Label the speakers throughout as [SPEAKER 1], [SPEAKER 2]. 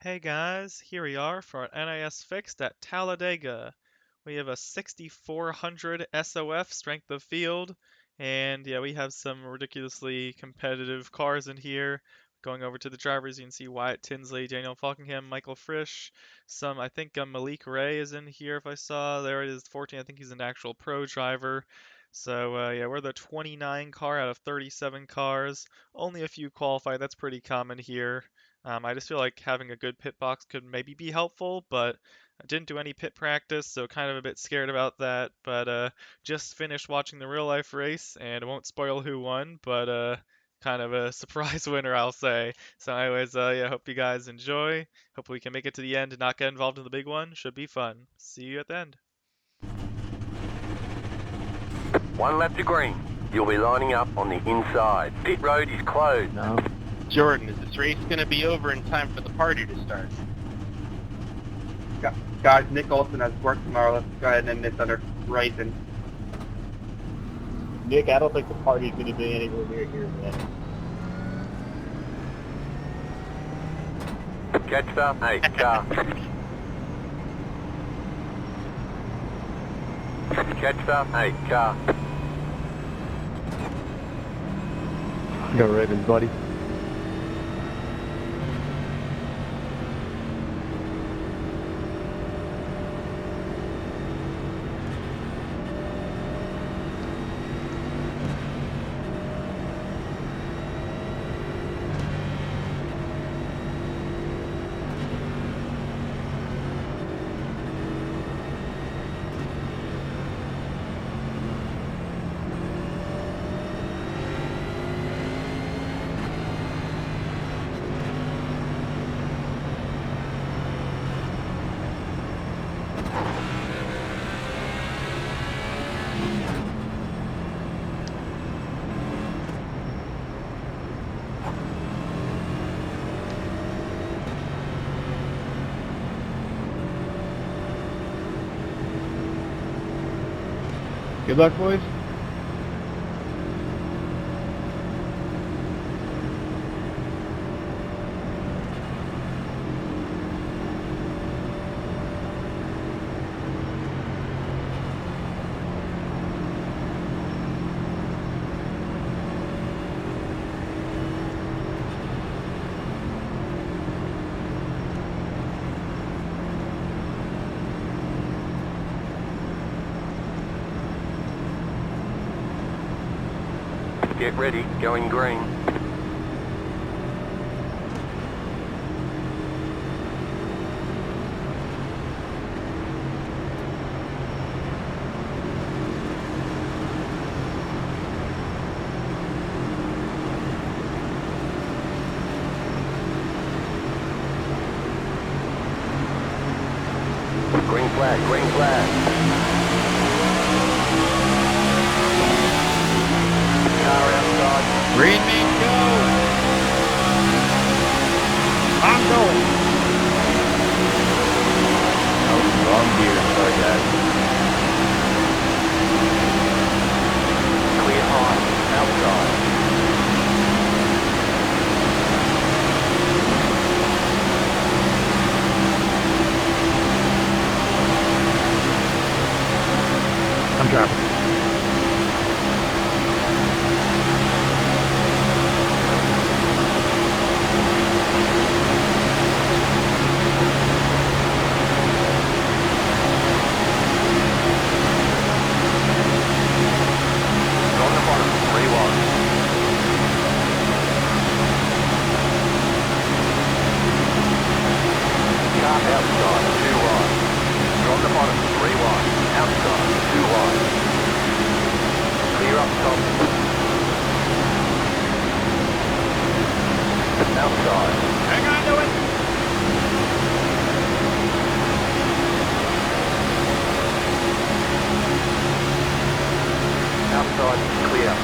[SPEAKER 1] Hey guys, here we are for our NIS Fixed at Talladega. We have a 6400 SOF strength of field, and yeah, we have some ridiculously competitive cars in here. Going over to the drivers, you can see Wyatt Tinsley, Daniel Falkingham, Michael Frisch, I think Malik Ray is in here if I saw. There it is, 14, I think he's an actual pro driver. So yeah, we're the 29 car out of 37 cars. Only a few qualify, that's pretty common here. I just feel like having a good pit box could maybe be helpful, but I didn't do any pit practice, so kind of a bit scared about that. But just finished watching the real life race, and I won't spoil who won, but kind of a surprise winner, I'll say. So, anyways, yeah, hope you guys enjoy. Hope we can make it to the end and not get involved in the big one. Should be fun. See you at the end.
[SPEAKER 2] One lap to green. You'll be lining up on the inside. Pit road is closed.
[SPEAKER 3] No. Jordan, is this race going to be over in time for the party to start?
[SPEAKER 4] Guys, Nick Olson has work tomorrow. Let's go ahead and end this under racing.
[SPEAKER 5] Nick, I don't think the party's going to be anywhere near here yet.
[SPEAKER 2] Catch up, hey, car. Catch up, hey, car.
[SPEAKER 5] Go Ravens, buddy. Good luck, boys.
[SPEAKER 2] Get ready, going green. Green flag, green flag. Car outside.
[SPEAKER 3] Green mean go! I'm going!
[SPEAKER 5] Oh, wrong gear. Sorry, guys.
[SPEAKER 2] Clear high, outside.
[SPEAKER 5] I'm driving.
[SPEAKER 2] On the bottom, 3 wide. Car outside, 2 wide. You're on the bottom, 3 wide. Outside, 2 wide. Clear up top. Outside.
[SPEAKER 3] Hang on to it!
[SPEAKER 2] Outside, clear.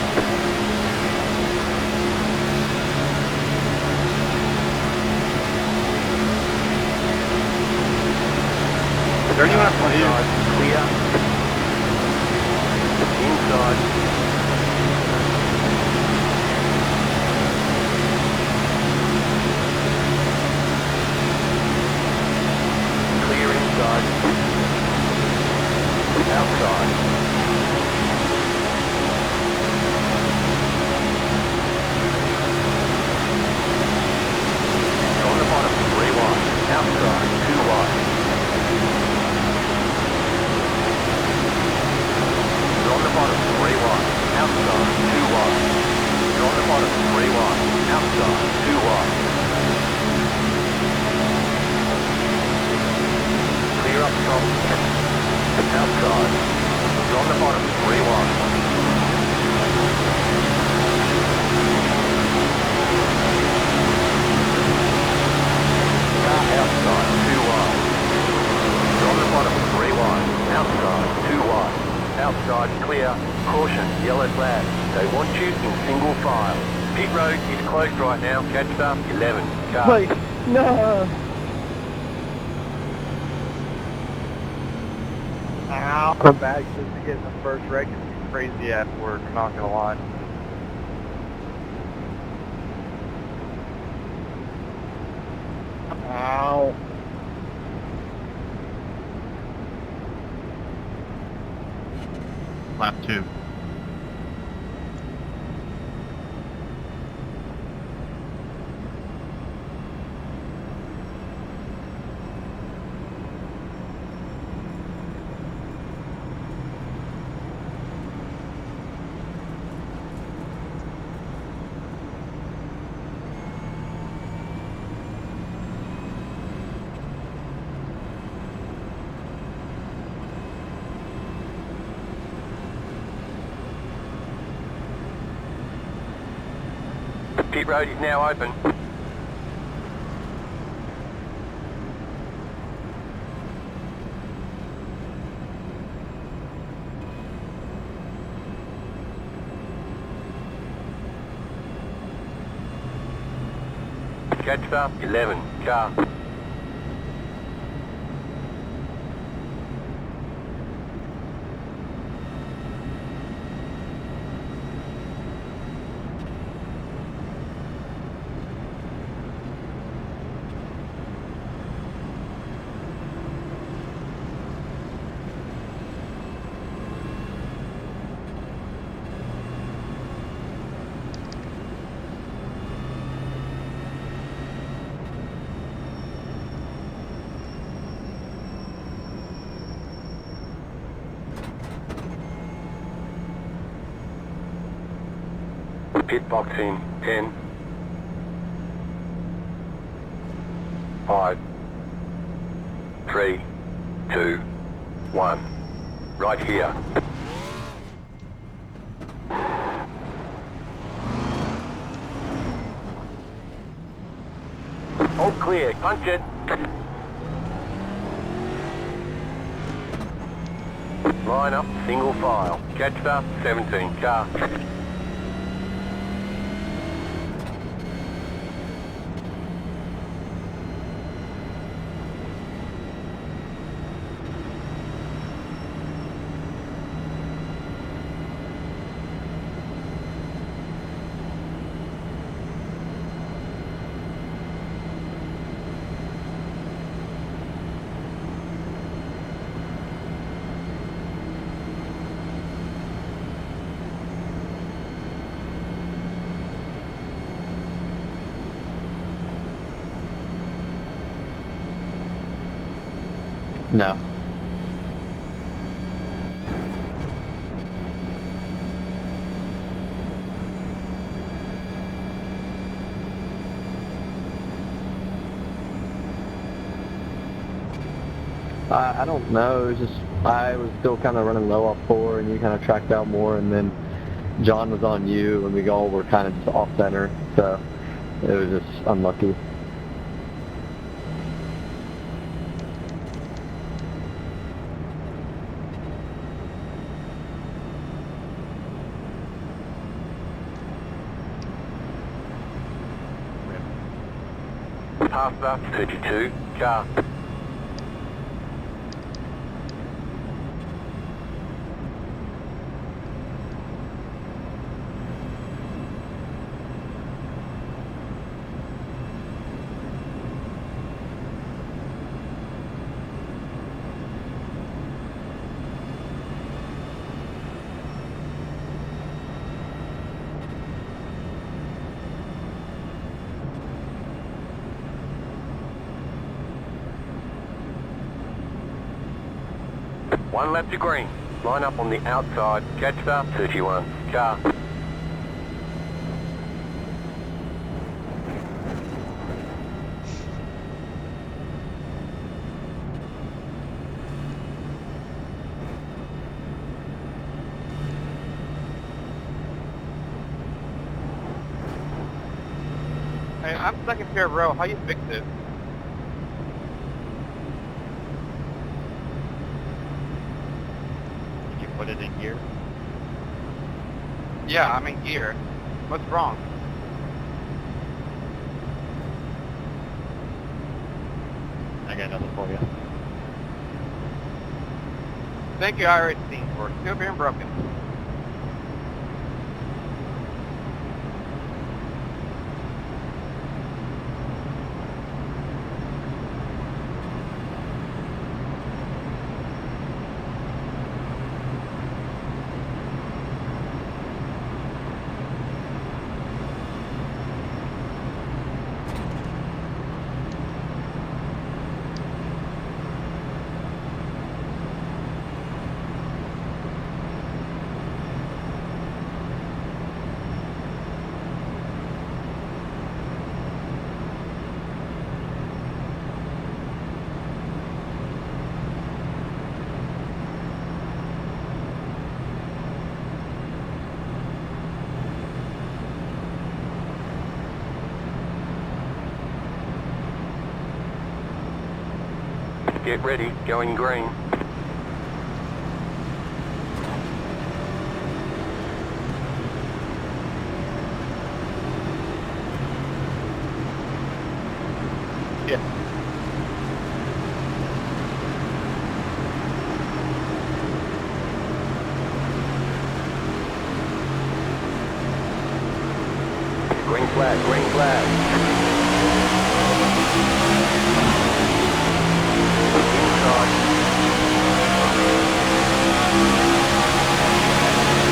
[SPEAKER 4] Is there anyone up on you?
[SPEAKER 2] Outside, clear. Inside. Caution, yellow flag. They want you in single file. Pit road is closed right now. Catch star 11. Car.
[SPEAKER 5] Wait, no.
[SPEAKER 4] Ow. I'm back just to get the first wreck. It's crazy ass work, I'm not gonna lie. Ow.
[SPEAKER 3] Lap 2.
[SPEAKER 2] Pit road is now open. Catch star 11. Car. Pit box in 10, 5, 3, 2, 1. Right here. All clear. Punch it. Line up, single file. Catch star 17. Car.
[SPEAKER 5] No. I don't know. It was just I was still kind of running low off 4, and you kind of tracked out more, and then John was on you, and we all were kind of just off center, so it was just unlucky.
[SPEAKER 2] Pass up 32. Car. One lap to green. Line up on the outside. Catch star 31. Car.
[SPEAKER 4] Hey, I'm second pair row. How you fix it?
[SPEAKER 3] Did you put it in gear? Yeah, I'm in gear. What's wrong?
[SPEAKER 5] I got nothing for you.
[SPEAKER 3] Thank you, Irish team, for still being broken.
[SPEAKER 2] Get ready, going green. Green flag, green flag. Inside.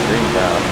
[SPEAKER 5] Green cloud.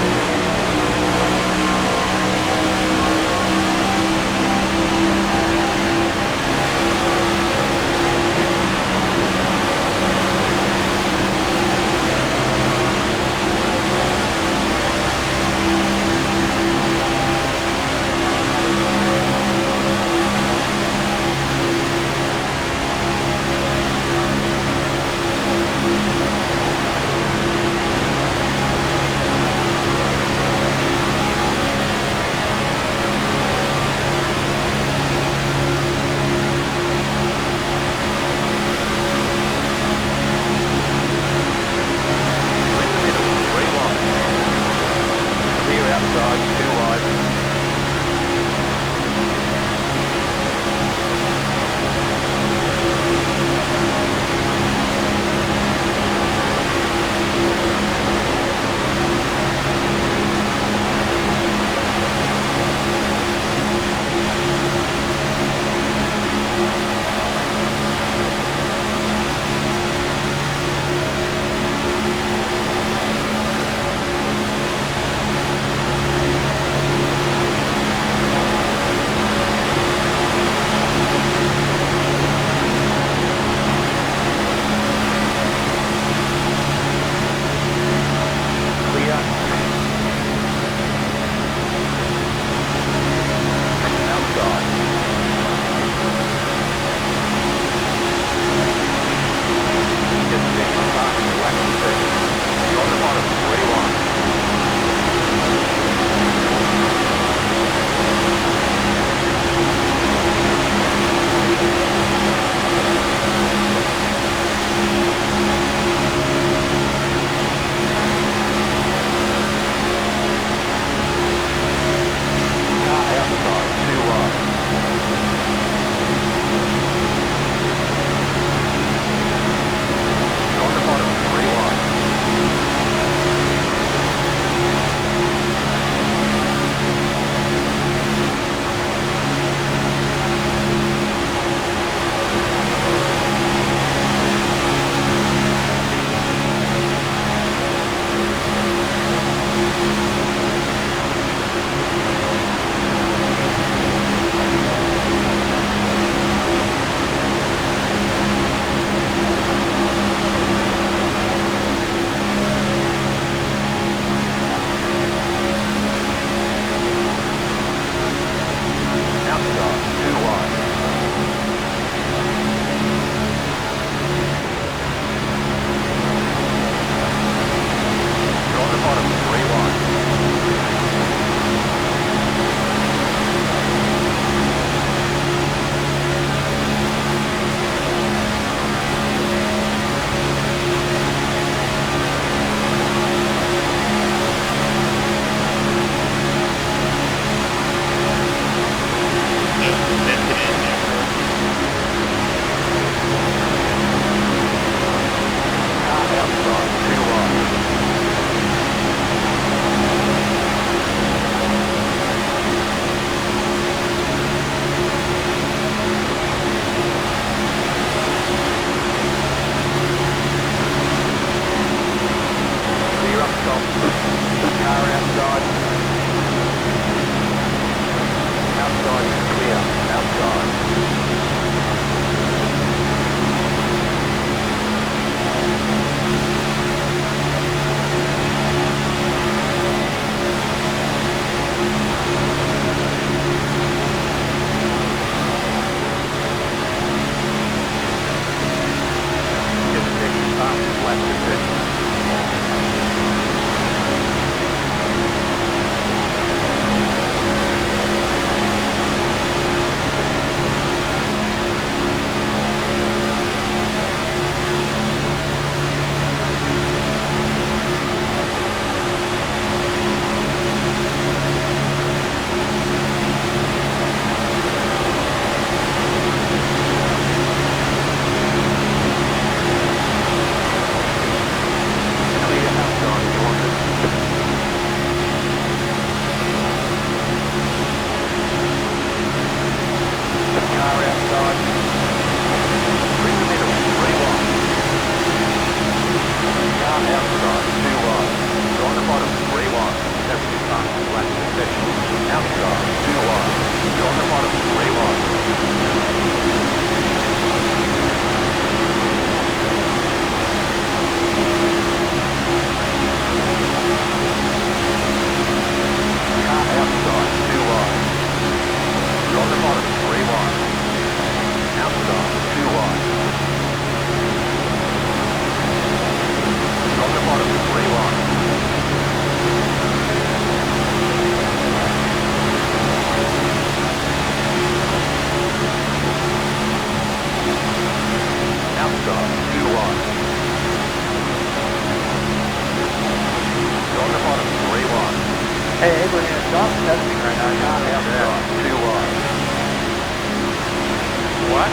[SPEAKER 4] What?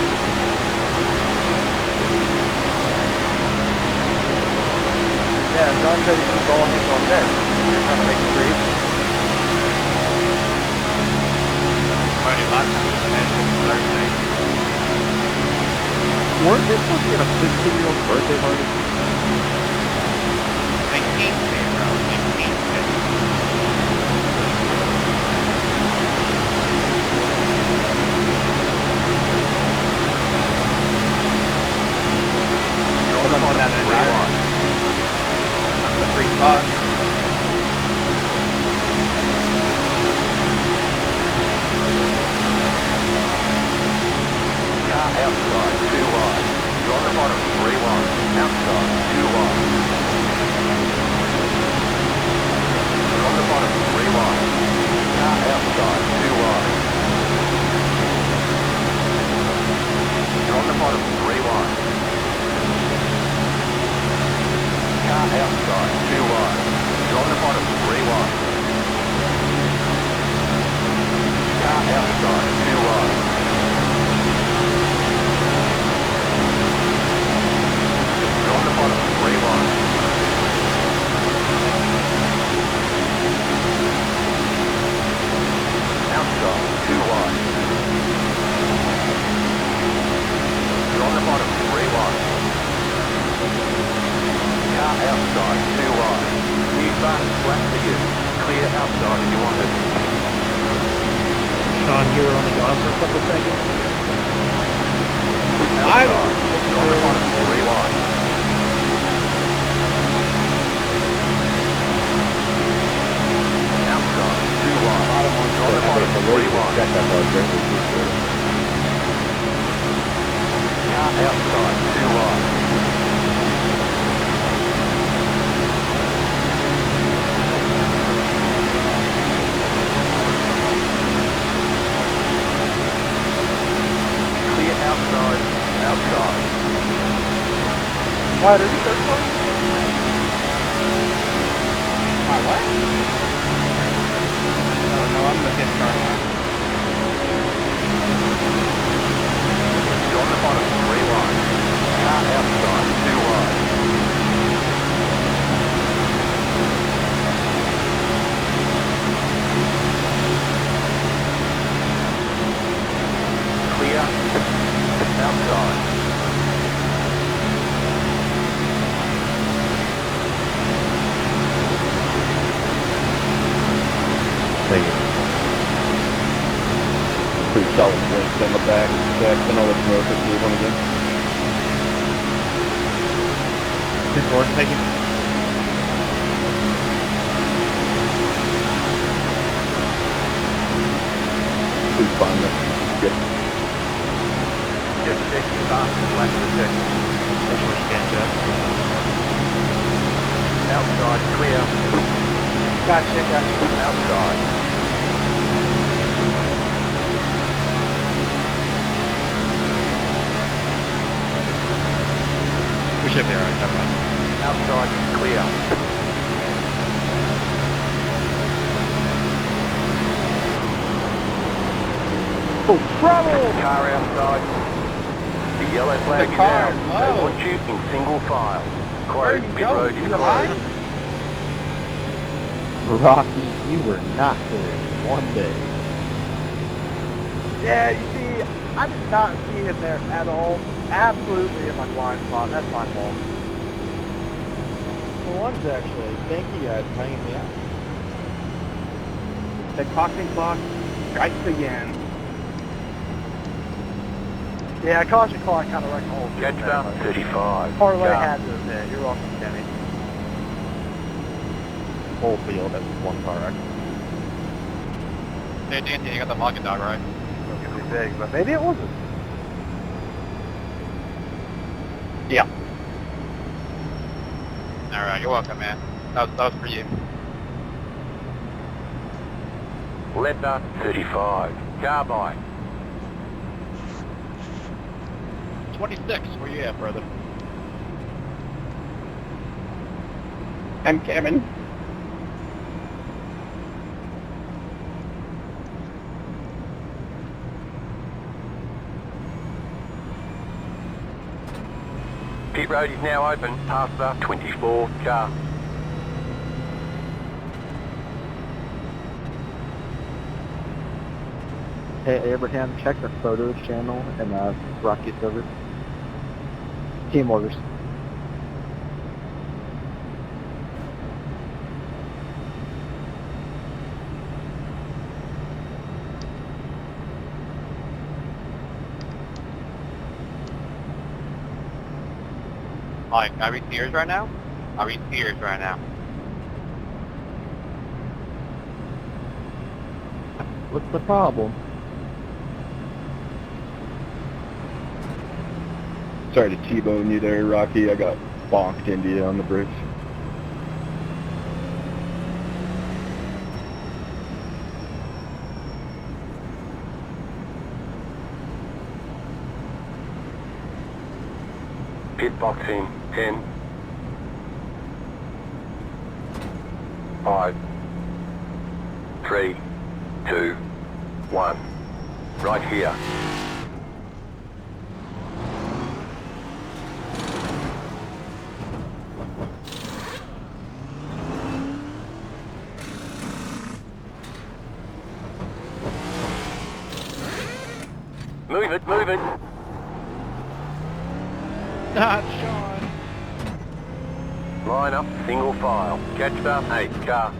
[SPEAKER 4] Yeah, John said he was all hands on deck. You're trying to make it free.
[SPEAKER 3] Already lots of Thursday.
[SPEAKER 4] Weren't they supposed to get a 15-year-old birthday party?
[SPEAKER 3] 19th day, bro. 19th day.
[SPEAKER 2] You're on the bottom 3-1.
[SPEAKER 3] That's the free spot.
[SPEAKER 2] Car outside, 2 wide. You're on the bottom 3-1. Outside, 2 wide. You're on the bottom 3 wide. Car outside, 2 wide. You're on the bottom 3 wide. Car outside, 2 wide. You're on the bottom 3 wide. Car outside, 2 wide. You're on the bottom 3 wide. Outside, 2 wide. You're on the bottom 3 wide. Car outside, 2 wide. New button, flat for you. Clear outside if you want it.
[SPEAKER 4] Sean, you were only gone for a couple seconds.
[SPEAKER 2] Outside, you're on the bottom 3 wide. Outside, 2 wide. You're on the bottom 3 wide. Car outside, 2 wide. Clear outside, outside.
[SPEAKER 4] Why, did you start one? My what?
[SPEAKER 3] No, I'm gonna get started.
[SPEAKER 2] You're on the bottom 3 wide. Car outside, 2 wide. Clear outside.
[SPEAKER 5] Thank you. Pretty solid links on the back. Jackson, I'll let you know if it's leave one again.
[SPEAKER 3] 2-4, taking.
[SPEAKER 5] Please find it. Good.
[SPEAKER 2] Just 6 fast, flat for 6.
[SPEAKER 3] That's what you can do.
[SPEAKER 2] Outside, clear.
[SPEAKER 4] Gotcha.
[SPEAKER 2] Outside.
[SPEAKER 3] We should be alright, never mind.
[SPEAKER 2] Outside, clear.
[SPEAKER 4] Oh, trouble!
[SPEAKER 2] Car outside. The yellow flag
[SPEAKER 3] The
[SPEAKER 2] is
[SPEAKER 3] car,
[SPEAKER 2] out.
[SPEAKER 3] whoa.
[SPEAKER 2] They want you in single file.
[SPEAKER 4] Where are
[SPEAKER 2] Closed,
[SPEAKER 4] you
[SPEAKER 2] pit
[SPEAKER 4] going?
[SPEAKER 2] road is
[SPEAKER 4] You alive?
[SPEAKER 2] closed.
[SPEAKER 5] Rocky, you were not there one day.
[SPEAKER 4] Yeah, you see, I did not see him there at all. Absolutely in my blind spot. That's my fault.
[SPEAKER 6] For once, actually. Thank you guys for hanging me out.
[SPEAKER 4] The caution clock strikes again. Yeah, caution clock kind of wrecked the whole thing.
[SPEAKER 2] Catch
[SPEAKER 4] there,
[SPEAKER 2] up,
[SPEAKER 4] but
[SPEAKER 2] 35.
[SPEAKER 4] Parlay
[SPEAKER 2] Car.
[SPEAKER 4] had to have hit. You're welcome, Kenny.
[SPEAKER 5] Whole field, that's one car wreck.
[SPEAKER 3] Hey, Danny, you got the login dog, right?
[SPEAKER 4] It's gonna be big, but maybe it wasn't.
[SPEAKER 3] Yeah. Alright, you're welcome, man. That was for you.
[SPEAKER 2] Leopard, 35. Carbine.
[SPEAKER 3] 26, where you at, brother?
[SPEAKER 6] I'm Kevin.
[SPEAKER 2] Pit road is now open past the 24 car.
[SPEAKER 4] Hey, Abraham, check the photos channel and Rocky server. Team orders.
[SPEAKER 3] Mike, are we Sears right now? Are we Sears right now?
[SPEAKER 5] What's the problem?
[SPEAKER 6] Sorry to T-bone you there, Rocky. I got bonked into you on the bridge.
[SPEAKER 2] Pit box in 10, 5, 3, 2, 1. Right here. Move it, move it.
[SPEAKER 3] Not Sean.
[SPEAKER 2] Line up, single file. Catch the 8 car.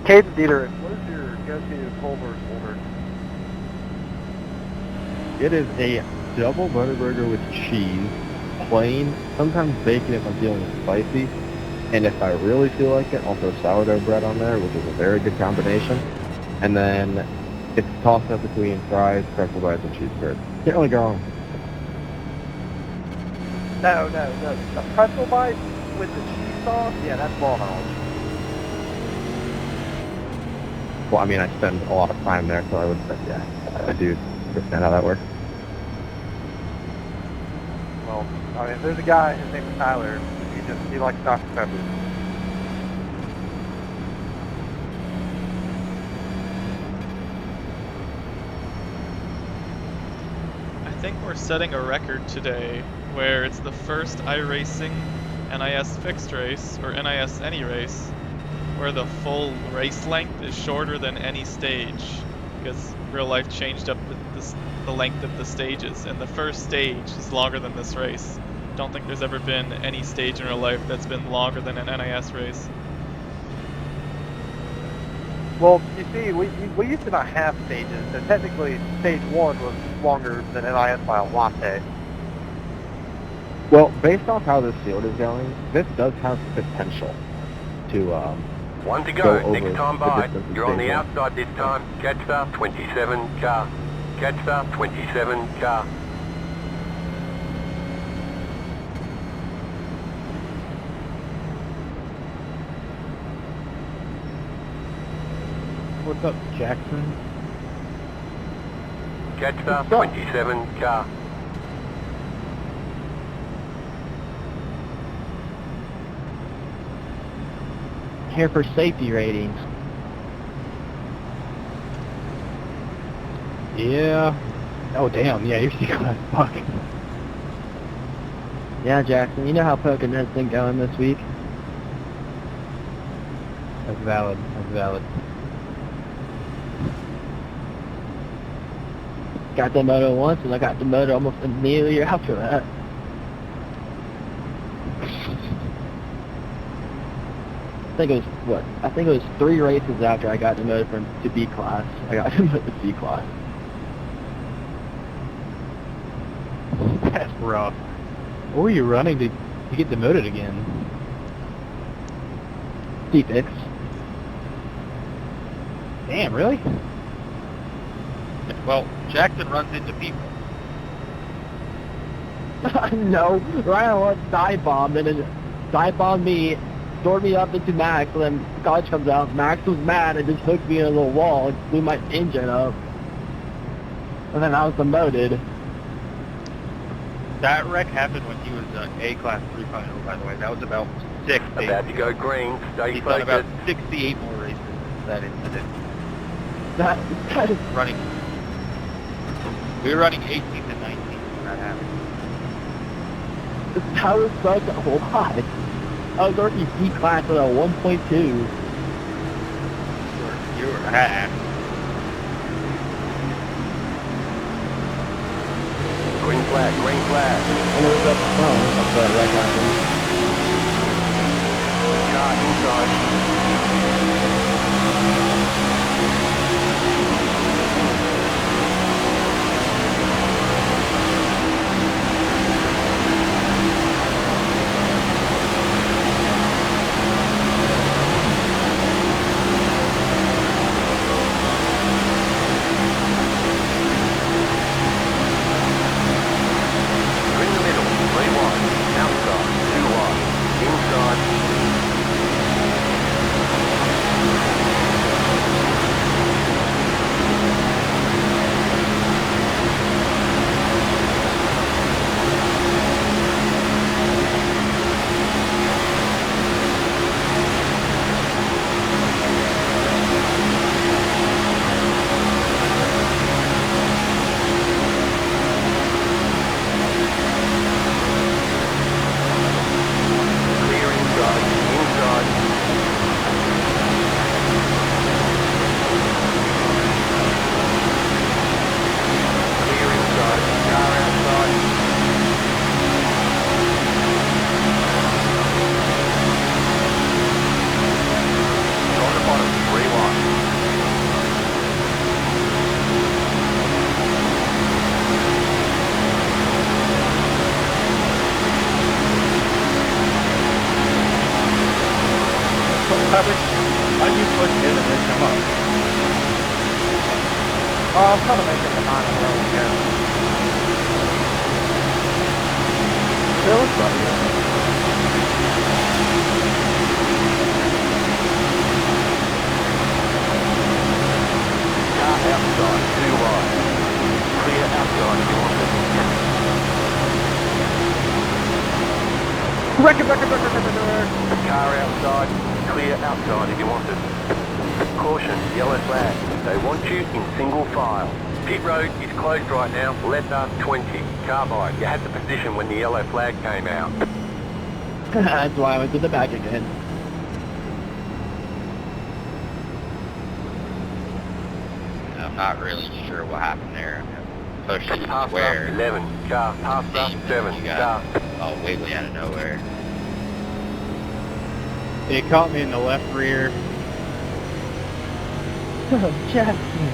[SPEAKER 4] Caden Dieter, what is your go-to Culver's order?
[SPEAKER 5] It is a double Butterburger with cheese, plain, sometimes bacon if I'm feeling spicy, and if I really feel like it, I'll throw sourdough bread on there, which is a very good combination. And then it's tossed up between fries, pretzel bites, and cheese curds. Can't really go wrong.
[SPEAKER 4] No. The pretzel bite with the cheese sauce? Yeah, that's ball knowledge.
[SPEAKER 5] Well, I mean, I spend a lot of time there, so I would say, yeah, I do understand how that works.
[SPEAKER 4] Well, I mean, there's a guy, his name is Tyler. He likes Dr. Pepper.
[SPEAKER 1] I think we're setting a record today where it's the first iRacing NIS fixed race, or NIS any race, where the full race length is shorter than any stage, because real life changed up the length of the stages, and the first stage is longer than this race. Don't think there's ever been any stage in real life that's been longer than an NIS race.
[SPEAKER 4] Well, you see, we used to not have stages, so technically stage 1 was longer than NIS by a latte.
[SPEAKER 5] Well, based off how this field is going, this does have potential to
[SPEAKER 2] 1 to
[SPEAKER 5] go
[SPEAKER 2] go.
[SPEAKER 5] over
[SPEAKER 2] Next time
[SPEAKER 5] the
[SPEAKER 2] by.
[SPEAKER 5] distance of
[SPEAKER 2] You're on the
[SPEAKER 5] stage one.
[SPEAKER 2] outside this time. Catch the 27 car. Catch the 27 car.
[SPEAKER 5] What's up, Jackson?
[SPEAKER 2] Catch the 27 car.
[SPEAKER 5] Here for safety ratings. Yeah. Oh, damn. Yeah, you're C-class. Fuck. Yeah, Jackson, you know how Pokemon's been going this week? That's valid. That's valid. Got the moto once, and I got the moto almost immediately after that. I think it was, what? I think it was 3 races after I got demoted to B class. I got demoted to C class. That's rough. What were you running to get demoted again? C6. Damn, really?
[SPEAKER 3] Well, Jackson runs into people.
[SPEAKER 5] No, Ryan once dive-bombed, and then dive-bombed me, stored me up into Max, and then Scotch comes out. Max was mad and just hooked me in a little wall and blew my engine up. And then I was demoted.
[SPEAKER 3] That wreck happened when he was A-Class 3.0, by the way. That was about 6 days
[SPEAKER 2] About to go
[SPEAKER 3] ago.
[SPEAKER 2] green. Stay
[SPEAKER 3] He's done about
[SPEAKER 2] focused.
[SPEAKER 3] 68 more races since that incident.
[SPEAKER 5] That is
[SPEAKER 3] Running. We were running 18 to 19 when that happened.
[SPEAKER 5] that was such a lot. I was already D-class at a 1.2.
[SPEAKER 3] You were hacked.
[SPEAKER 2] Green flag, green flag.
[SPEAKER 5] And it was up front. That's that wreck happened.
[SPEAKER 2] Car inside. You're in the middle. 3 wide. Outside. 2 wide. Inside. Clear inside. Inside. Clear inside. Car outside. On the bottom. 3 wide.
[SPEAKER 3] How do you push in and then come up?
[SPEAKER 4] Oh, I'm trying to make it the 9 in a row again.
[SPEAKER 5] Still looks like it.
[SPEAKER 2] Car outside. 2 wide. Clear outside if you want it.
[SPEAKER 4] Record.
[SPEAKER 2] Car outside. Clear outside if you want it. Caution, yellow flag. They want you in single file. Pit road is closed right now. Letter 20. Carbide. You had the position when the yellow flag came out.
[SPEAKER 5] That's why I went to the back again.
[SPEAKER 3] I'm not really sure what happened there. Pushed it
[SPEAKER 2] Pass
[SPEAKER 3] square.
[SPEAKER 2] up 11. Car. Pass up 7.
[SPEAKER 3] You
[SPEAKER 2] Car.
[SPEAKER 3] got way out of nowhere.
[SPEAKER 7] It caught me in the left rear.
[SPEAKER 5] Oh, Jackson.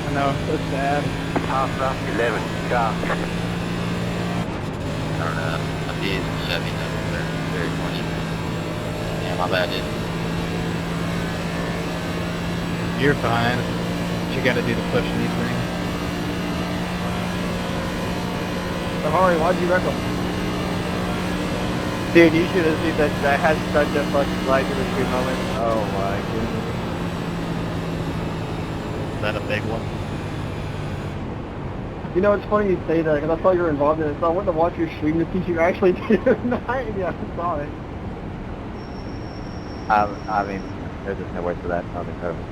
[SPEAKER 7] I know, so sad.
[SPEAKER 2] Pass up 11. Car.
[SPEAKER 3] I don't know. I'm using Chevy numbers. They're very funny. Yeah, my bad, dude.
[SPEAKER 7] You're fine. You gotta do the pushing these things.
[SPEAKER 4] Sorry, why'd you wreck him?
[SPEAKER 5] Dude, you should have seen that. I had such a fucking legendary moment. Oh my goodness.
[SPEAKER 7] Is that a big one?
[SPEAKER 4] You know, it's funny you say that, because I saw you were involved in it, so I went to watch your stream to see if you actually did it or not, and yeah, I saw it.
[SPEAKER 5] I mean, there's just no way for that. That was incredible.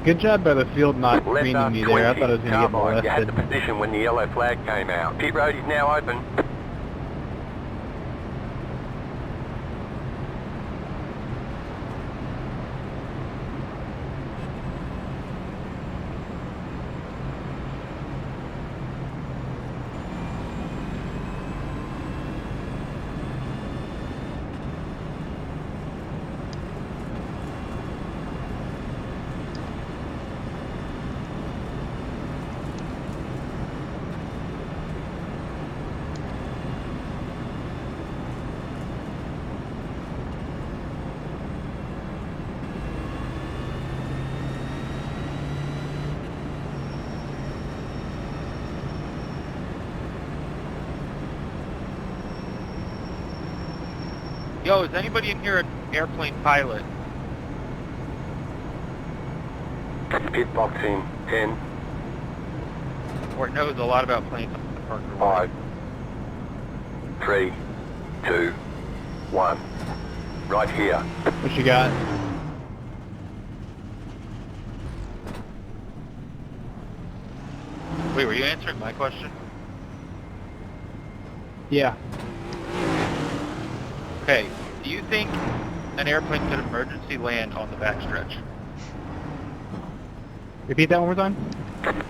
[SPEAKER 7] Good job by the field not
[SPEAKER 2] Letter
[SPEAKER 7] screening me
[SPEAKER 2] 20.
[SPEAKER 7] there. I thought I was gonna get
[SPEAKER 2] Carbide. You had
[SPEAKER 7] molested.
[SPEAKER 2] the position when the yellow flag came out. Pit road is now open.
[SPEAKER 3] Yo, is anybody in here an airplane pilot?
[SPEAKER 2] Pit box in 10,
[SPEAKER 7] or knows a lot about planes on the Parker Way.
[SPEAKER 2] 5, 3, 2, 1. Right here.
[SPEAKER 7] What you got? Wait, were you answering my question? Yeah. Okay, do you think an airplane could emergency land on the backstretch? Repeat that one more time?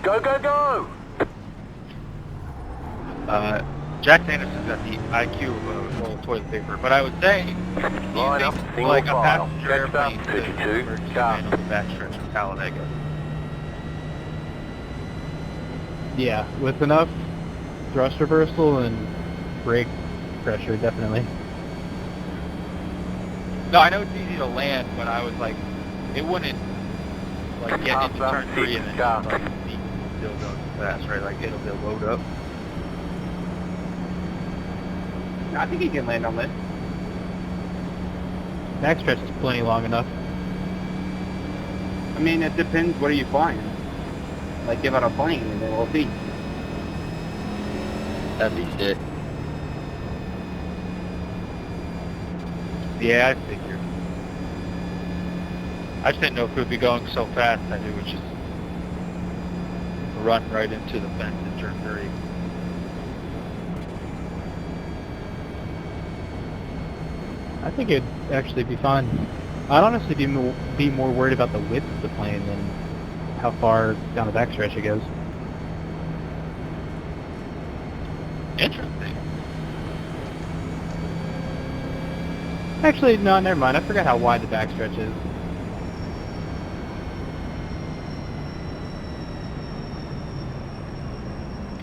[SPEAKER 2] Go, go, go!
[SPEAKER 7] Jack Sanderson's got the IQ of a roll of toilet paper, but I would say, do you
[SPEAKER 2] Line up,
[SPEAKER 7] think
[SPEAKER 2] single
[SPEAKER 7] like a
[SPEAKER 2] file.
[SPEAKER 7] passenger
[SPEAKER 2] Jets up,
[SPEAKER 7] airplane could
[SPEAKER 2] 52,
[SPEAKER 7] emergency
[SPEAKER 2] car.
[SPEAKER 7] land on the backstretch of Talladega? Yeah, with enough thrust reversal and brake pressure, definitely. No, I know it's easy to land, but I was like, it wouldn't like get into turn 3 and then just, like be still going fast, right? Like it'll load up.
[SPEAKER 4] I think he can land on this.
[SPEAKER 7] Backstretch is plenty long enough.
[SPEAKER 4] I mean, it depends. What are you flying? Like, give out a plane and then we'll see.
[SPEAKER 3] That'd be sick.
[SPEAKER 7] Yeah, I figured. I just didn't know if it would be going so fast that it would just run right into the fence in turn 3. I think it'd actually be fine. I'd honestly be more worried about the width of the plane than how far down the backstretch it goes. Interesting. Actually, no, never mind. I forgot how wide the backstretch is.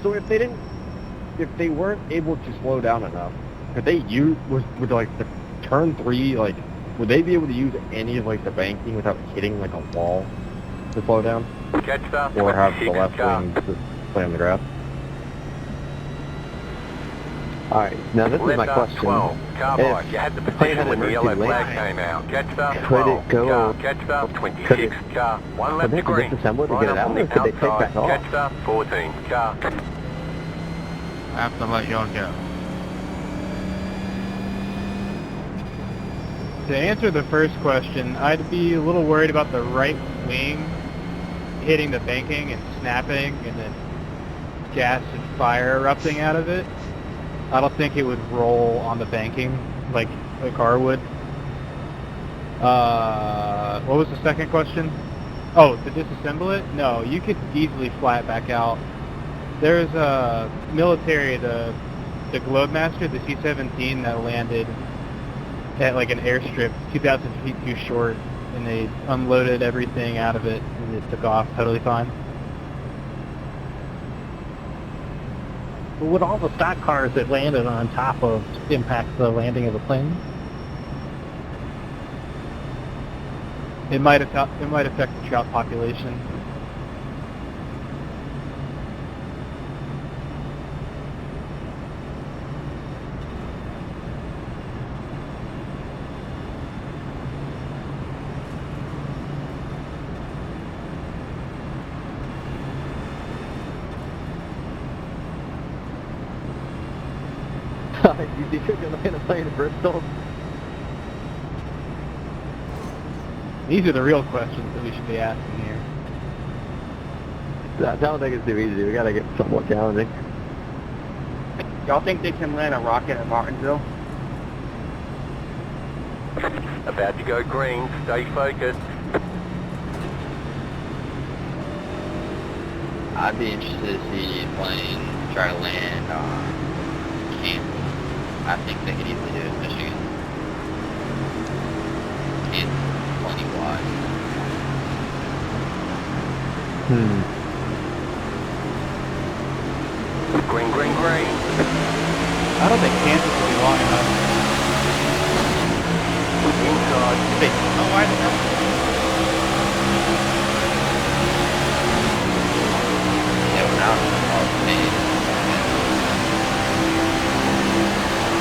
[SPEAKER 8] So if they weren't able to slow down enough, could they would like the turn 3, like, would they be able to use any of like the banking without hitting like a wall to slow down?
[SPEAKER 2] Jets up,
[SPEAKER 8] Or have the
[SPEAKER 2] 26,
[SPEAKER 8] left
[SPEAKER 2] car.
[SPEAKER 8] wing just play on the grass? Alright, now this is my
[SPEAKER 2] Left up,
[SPEAKER 8] question.
[SPEAKER 2] 12, carbide.
[SPEAKER 8] If
[SPEAKER 2] You had the
[SPEAKER 8] the plane
[SPEAKER 2] position
[SPEAKER 8] had
[SPEAKER 2] when the
[SPEAKER 8] emergency
[SPEAKER 2] yellow flag
[SPEAKER 8] landing,
[SPEAKER 2] came out. Jets up,
[SPEAKER 8] could
[SPEAKER 2] 12,
[SPEAKER 8] it go-
[SPEAKER 2] car. Jets up, 26, car. One
[SPEAKER 8] Could
[SPEAKER 2] left
[SPEAKER 8] they
[SPEAKER 2] to green.
[SPEAKER 8] disassemble it to
[SPEAKER 2] Right
[SPEAKER 8] get it
[SPEAKER 2] up
[SPEAKER 8] out,
[SPEAKER 2] on
[SPEAKER 8] or
[SPEAKER 2] the
[SPEAKER 8] could they take
[SPEAKER 2] outside.
[SPEAKER 8] back off?
[SPEAKER 2] Jets up, 14, car.
[SPEAKER 7] I have to let y'all go. To answer the first question, I'd be a little worried about the right wing hitting the banking and snapping and then gas and fire erupting out of it. I don't think it would roll on the banking like a car would. What was the second question? Oh, to disassemble it? No, you could easily fly it back out. There's a military, the Globemaster, the C-17 that landed at like an airstrip 2,000 feet too short, and they unloaded everything out of it, and it took off totally fine.
[SPEAKER 8] Would all the stock cars that landed on top of impact the landing of the plane?
[SPEAKER 7] It might affect the trout population.
[SPEAKER 8] You think you're going to land a plane in Bristol?
[SPEAKER 7] These are the real questions that we should be asking here.
[SPEAKER 8] Talladega's too easy. We got to get somewhat challenging.
[SPEAKER 4] Y'all think they can land a rocket at Martinsville?
[SPEAKER 2] About to go green. Stay focused.
[SPEAKER 3] I'd be interested to see a plane try to land on Kansas. I think they could easily do it in Michigan. Kansas is plenty wide.
[SPEAKER 2] Green, green, green.
[SPEAKER 7] I don't think Kansas will be long enough.
[SPEAKER 2] Inside.
[SPEAKER 7] If they know why the hell?
[SPEAKER 3] Yeah, without all the speed.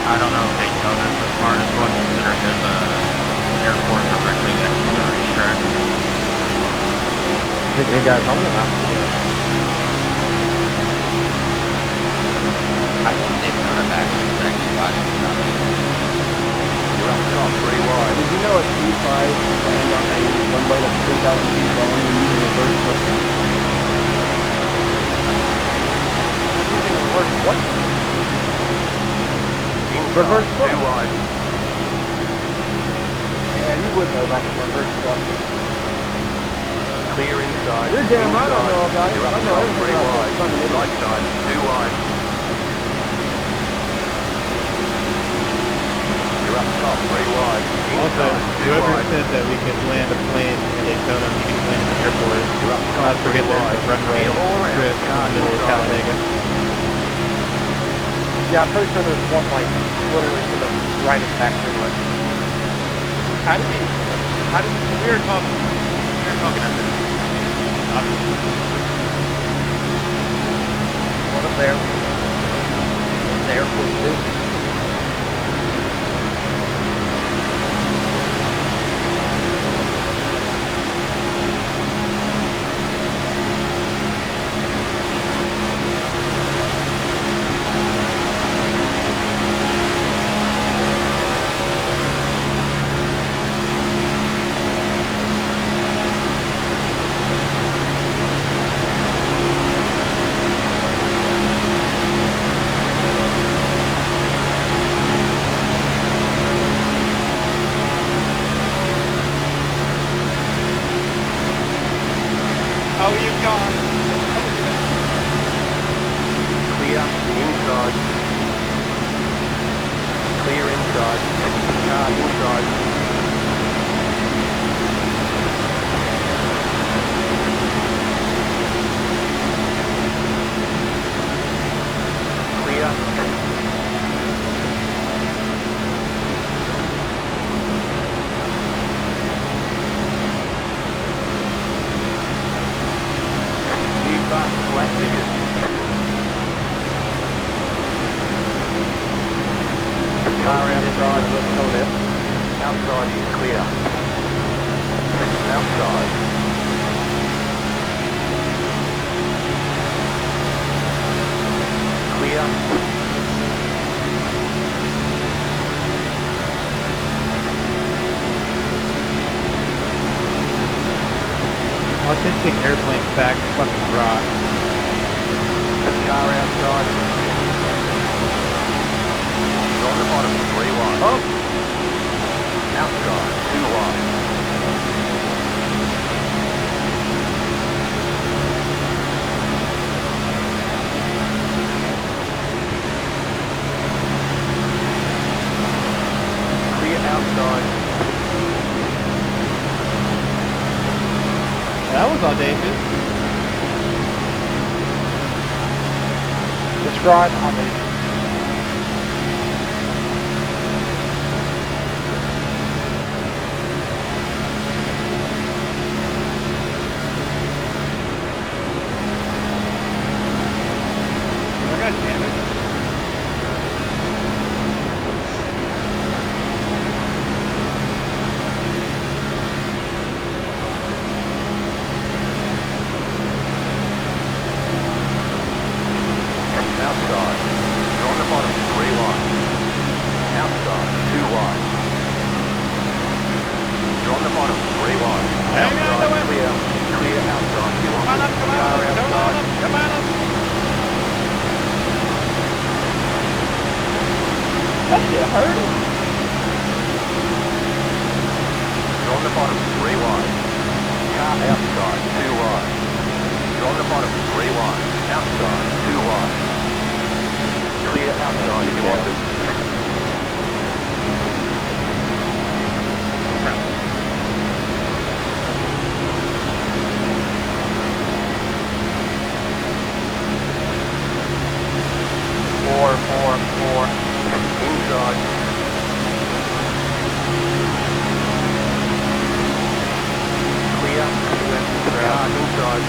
[SPEAKER 7] I don't know if they know that's the smartest one, considering there's a airport directly next to the racetrack.
[SPEAKER 8] Hey guys, I'm going to have to
[SPEAKER 3] think they've done it back. It's actually watching it on me.
[SPEAKER 2] You're up top, 3 wide.
[SPEAKER 8] Did you know a C5 land on a runway that's 3,000 feet long and using a bird foot?
[SPEAKER 4] Using reverse what?
[SPEAKER 2] Inside,
[SPEAKER 4] Reverse
[SPEAKER 2] 2
[SPEAKER 4] what?
[SPEAKER 2] wide.
[SPEAKER 4] Yeah, you would know about the reverse what.
[SPEAKER 2] Clear inside.
[SPEAKER 8] You're damn right I
[SPEAKER 2] inside.
[SPEAKER 8] know about it.
[SPEAKER 2] You're up
[SPEAKER 8] I know
[SPEAKER 2] top,
[SPEAKER 8] everything
[SPEAKER 2] 3
[SPEAKER 8] about
[SPEAKER 2] wide.
[SPEAKER 8] this.
[SPEAKER 2] Right side, 2 wide. You're up top, 3 wide.
[SPEAKER 7] Also,
[SPEAKER 2] Inside, 2
[SPEAKER 7] whoever
[SPEAKER 2] wide.
[SPEAKER 7] said that we could land a plane in Daytona, you can land in the airport.
[SPEAKER 2] You're up top,
[SPEAKER 7] Not forget
[SPEAKER 2] 3
[SPEAKER 7] there's
[SPEAKER 2] wide.
[SPEAKER 7] a runway
[SPEAKER 2] Clear all around.
[SPEAKER 7] strip in
[SPEAKER 2] Car
[SPEAKER 7] the middle of
[SPEAKER 2] inside.
[SPEAKER 7] Talladega.
[SPEAKER 4] Yeah, I'm pretty sure there's one like literally to the right of back freeway.
[SPEAKER 7] We were talking at the
[SPEAKER 4] One up there. The airport too.
[SPEAKER 7] Oh, you've gone.
[SPEAKER 2] Clear inside. Clear inside. Car inside. Clear. New bus, black ticket. Car outside, let's go left. Outside is clear. Outside. Clear.
[SPEAKER 7] Autistic airplane facts fucking rock.
[SPEAKER 2] Car outside. On the bottom, 3 wide.
[SPEAKER 4] Oh,
[SPEAKER 2] Outside, 2 wide. Clear outside.
[SPEAKER 7] That was audacious.
[SPEAKER 4] describe how they.
[SPEAKER 7] God damn it.
[SPEAKER 2] Outside. You're on the bottom, 3 wide. Outside, 2 wide. You're on the bottom, 3 wide. Outside, clear. Clear outside. You want car outside.
[SPEAKER 8] That shit hurt.
[SPEAKER 2] You're on the bottom, 3 wide. Car outside, 2 wide. You're on the bottom, 3 wide. Outside, 2 wide. Clear outside if you want it. Four. Inside. Clear. Car inside.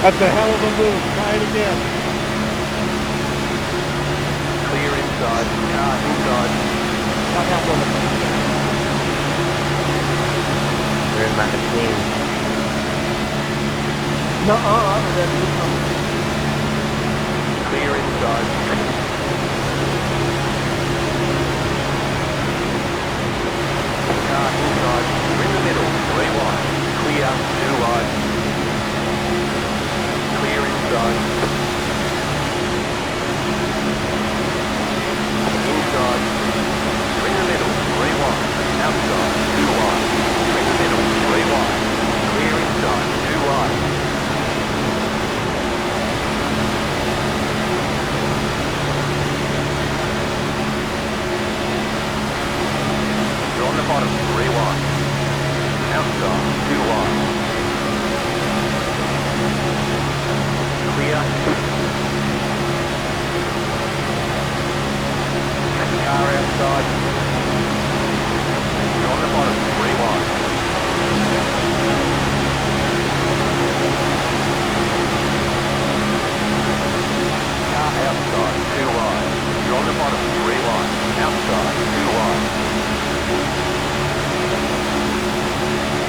[SPEAKER 7] That's a hell of a move. Try it again.
[SPEAKER 2] Clear inside. Car inside.
[SPEAKER 8] We're in my machine.
[SPEAKER 2] Clear inside. Car inside. We're in the middle. 3 wide. Clear. 2 wide. Clear inside. Inside. We're in the middle. 3 wide. Outside. 2 wide. We're in the middle. 3 wide. Clear inside. 2 wide. You're on the bottom. 3 wide. Outside. 2 wide. Clear. Car outside. You're on the bottom. 3 wide. Car outside. 2 wide. You're on the bottom. 3 wide. Outside. 2 wide.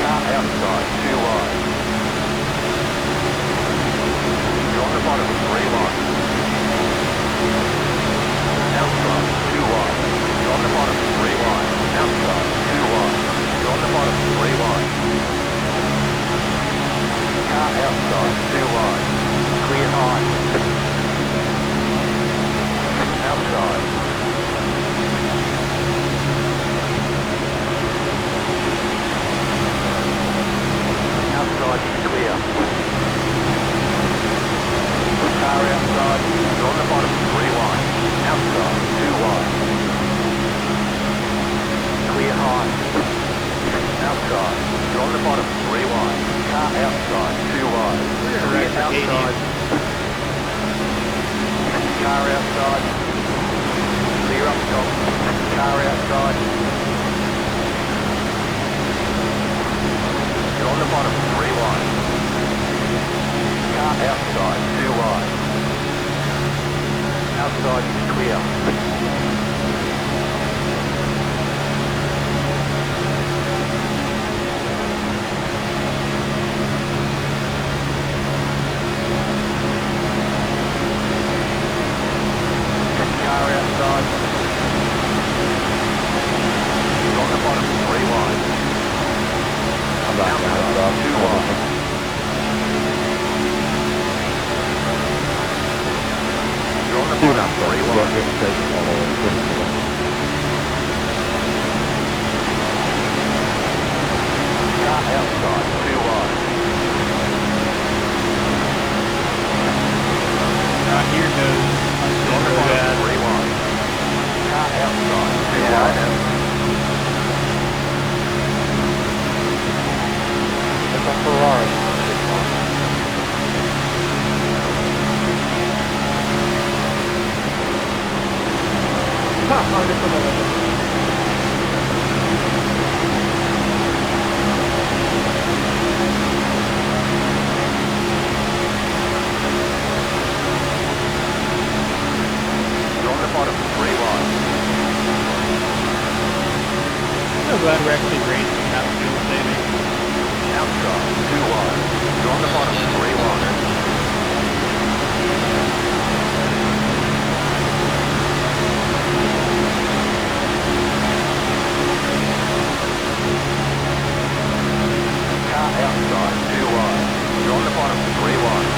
[SPEAKER 2] Car outside. 2 wide. You're on the bottom. 3 wide. Outside. 2 wide. You're on the bottom. 3 wide. Outside. 2 wide. You're on the bottom. 3 wide. Car outside. 2 wide. Clear high. Outside. Outside is clear. Car outside. You're on the bottom. 3 wide. Outside. 2 wide. Clear high. Outside. You're on the bottom. 3 wide. Car outside. 2 wide. Clear outside. Car outside. Clear up top. Car outside. You're on the bottom. 3 wide. Car outside. 2 wide. Outside is clear. Car outside. You're on the bottom. 3 wide. Outside. 2 wide. You're on the bottom. 3 wide. Car outside. 2 wide.
[SPEAKER 7] Here goes.
[SPEAKER 2] You're on the bottom. 3 wide. Car outside. 2 wide.
[SPEAKER 4] It's a Ferrari.
[SPEAKER 2] You're on the bottom. 3 wide.
[SPEAKER 7] I'm so glad we're actually racing without fuel saving.
[SPEAKER 2] Outside. 2 wide. You're on the bottom. 3 wide. Car outside. 2 wide. You're on the bottom. 3 wide.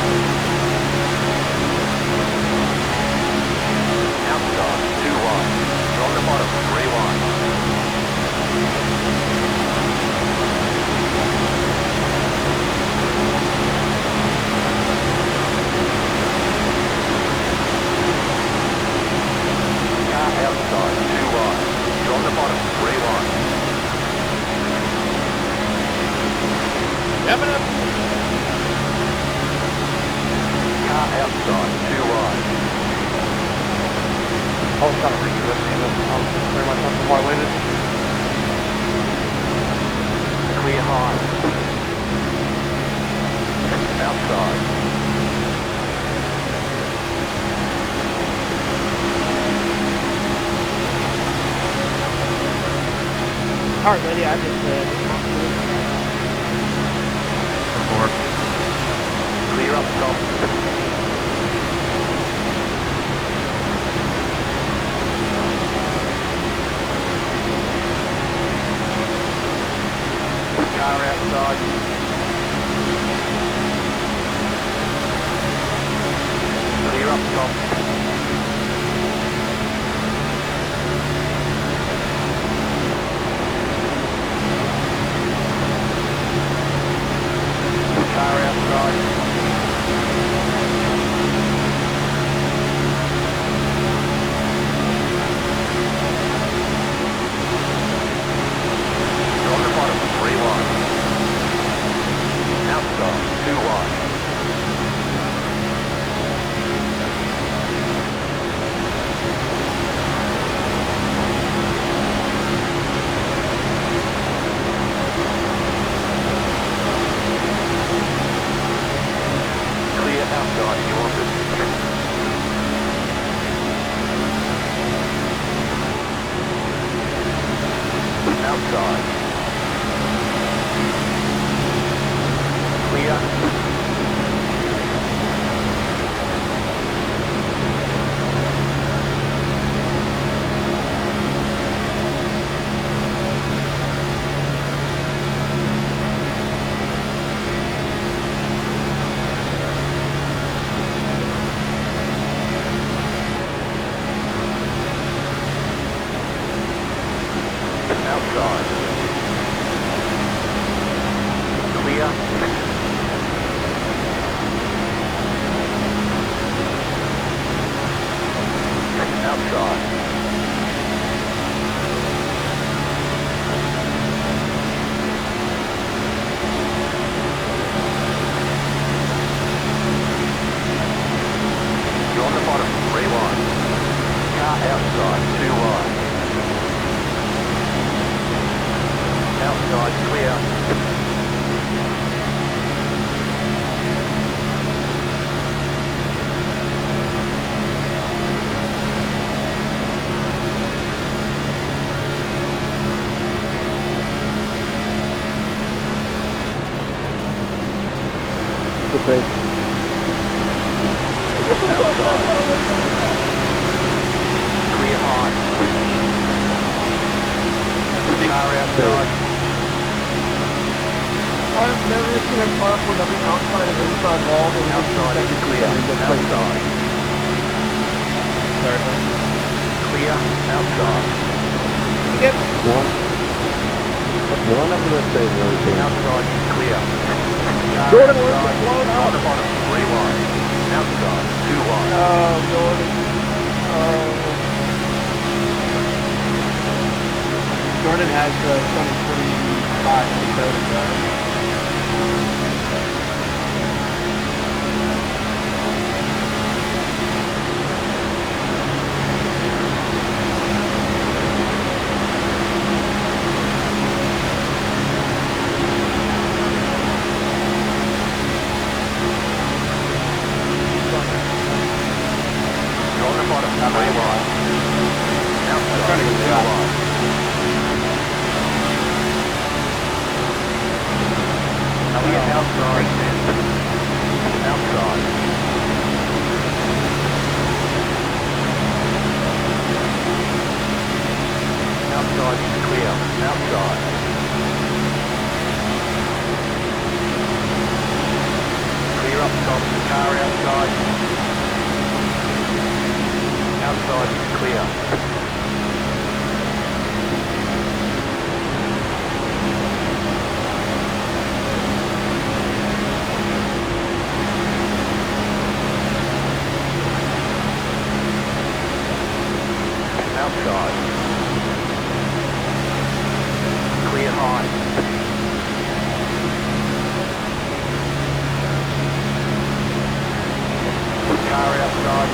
[SPEAKER 2] Outside. 2 wide. You're on the bottom. 3 wide. Car outside. 2 wide. You're on the bottom. 3 wide.
[SPEAKER 7] Yep, up.
[SPEAKER 2] Car outside. 2 wide.
[SPEAKER 4] I was kind of resisting this. I was very much that's why I waited.
[SPEAKER 2] Clear high. Outside.
[SPEAKER 4] Alright, ready, I just
[SPEAKER 2] Clear up top. Car outside. Clear up top. Car outside. You're on the bottom, 3 wide. Outside, 2 wide. Clear outside if you want it. Outside. Clear. Outside. Clear. Outside. You're on the bottom, 3 wide. Car outside, 2 wide. Outside, clear.
[SPEAKER 5] Okay.
[SPEAKER 2] Outside. Clear high. Car outside.
[SPEAKER 4] I've never seen a car pull up outside of inside wall.
[SPEAKER 2] Outside is clear. Outside. Clear. Outside.
[SPEAKER 5] One of them stays really clean.
[SPEAKER 2] Outside is clear. Car
[SPEAKER 4] Jordan,
[SPEAKER 2] outside.
[SPEAKER 4] we're blown
[SPEAKER 2] On
[SPEAKER 4] up.
[SPEAKER 2] the bottom, 3 wide. Outside, 2 wide.
[SPEAKER 4] Oh, Jordan. Jordan has the 2025 Dakota.
[SPEAKER 2] You're on the bottom, 3 wide. Outside, 2 wide. Clear outside. Outside. Outside is clear. Outside. Clear up top. Car outside. Outside is clear. Outside. Clear high. Car outside.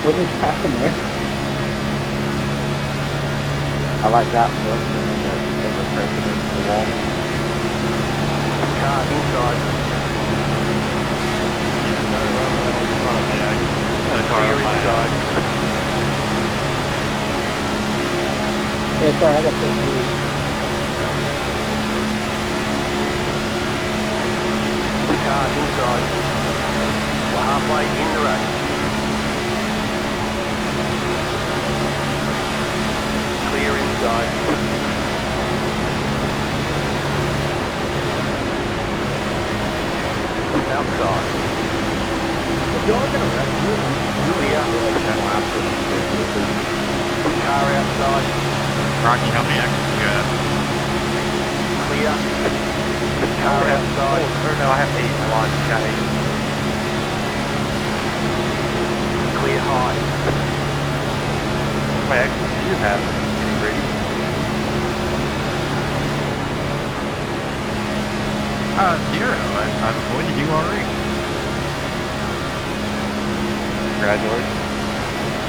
[SPEAKER 8] What is happening there? I like that look and then the president of the wall.
[SPEAKER 2] Car inside. Clear inside.
[SPEAKER 8] Yeah, sorry, I got this.
[SPEAKER 2] Car inside. We're halfway in the race. Clear inside. Outside.
[SPEAKER 8] If y'all are gonna wreck me,
[SPEAKER 2] Clear. Car outside.
[SPEAKER 9] Rocky, how many extras do you have?
[SPEAKER 2] Clear. Car outside.
[SPEAKER 4] Or no, I have 8. I lost. Got 8.
[SPEAKER 2] Clear high.
[SPEAKER 4] Wait, actually, do you have any Brady?
[SPEAKER 9] Zero. I avoided you already.
[SPEAKER 4] Congratulations.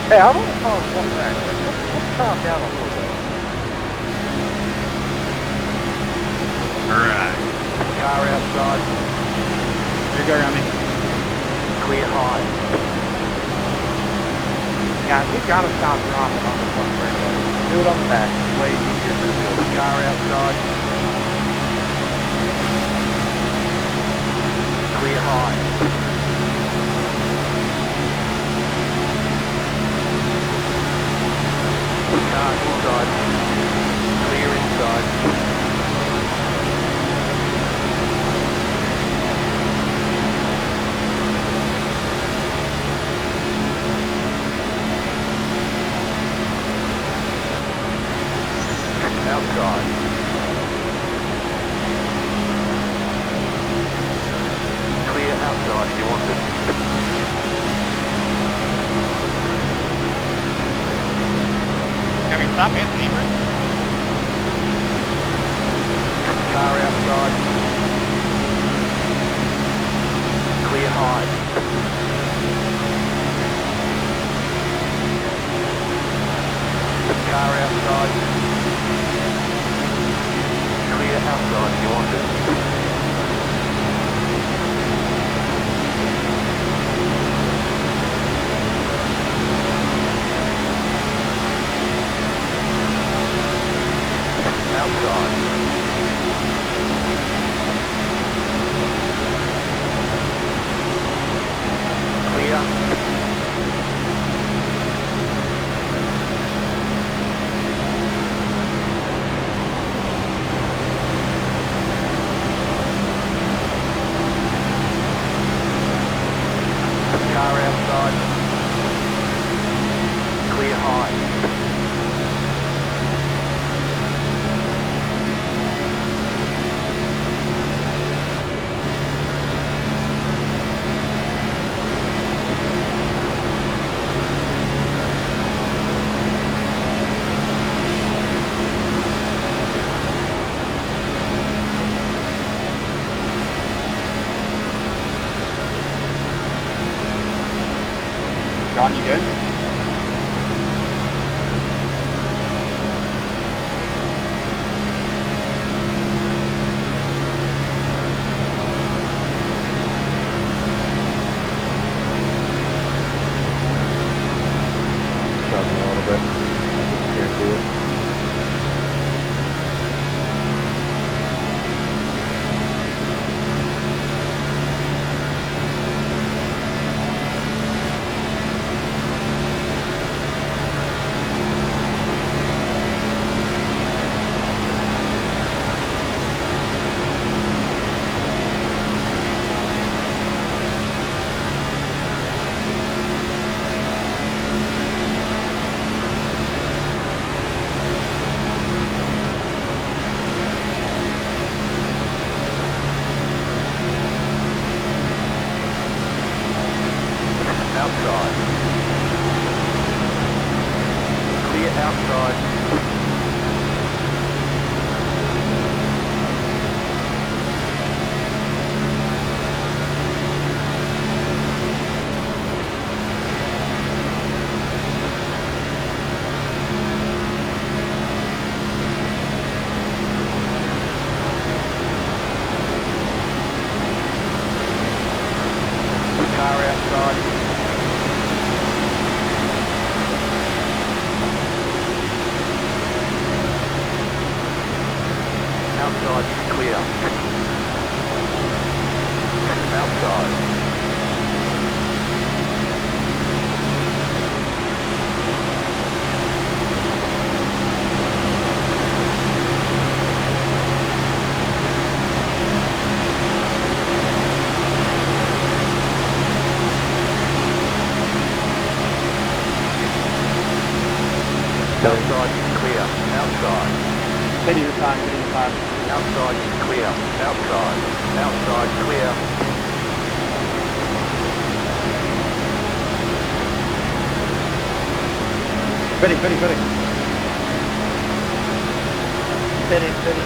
[SPEAKER 4] Hey, I want to call one back. Let's calm down a little bit.
[SPEAKER 9] Alright.
[SPEAKER 2] Car outside.
[SPEAKER 7] Here you go, Rami.
[SPEAKER 2] Clear high.
[SPEAKER 4] Guys, we gotta stop dropping on the front brake. Do it on the back. It's way easier for the field.
[SPEAKER 2] Car outside. Clear high. Car inside. Clear inside. Outside. Clear outside if you want it.
[SPEAKER 9] Can we stop Anthony, bro?
[SPEAKER 2] Car outside. Clear high. Car outside. Clear outside if you want it. Outside. Clear. Car outside. Clear high.
[SPEAKER 7] John, you good?
[SPEAKER 8] Struggling a little bit. Can't do it.
[SPEAKER 2] Outside is clear. Outside. Outside is clear. Outside.
[SPEAKER 4] Steady your time, steady your time.
[SPEAKER 2] Outside is clear. Outside. Outside clear.
[SPEAKER 4] Steady, steady, steady. Steady, steady.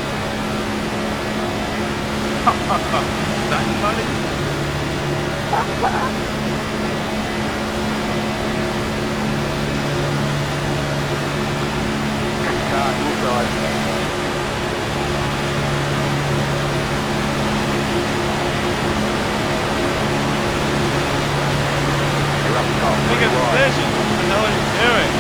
[SPEAKER 9] That funny?
[SPEAKER 2] Car inside. You're up top.
[SPEAKER 1] Make a
[SPEAKER 2] Wide.
[SPEAKER 1] decision. What the hell are you doing?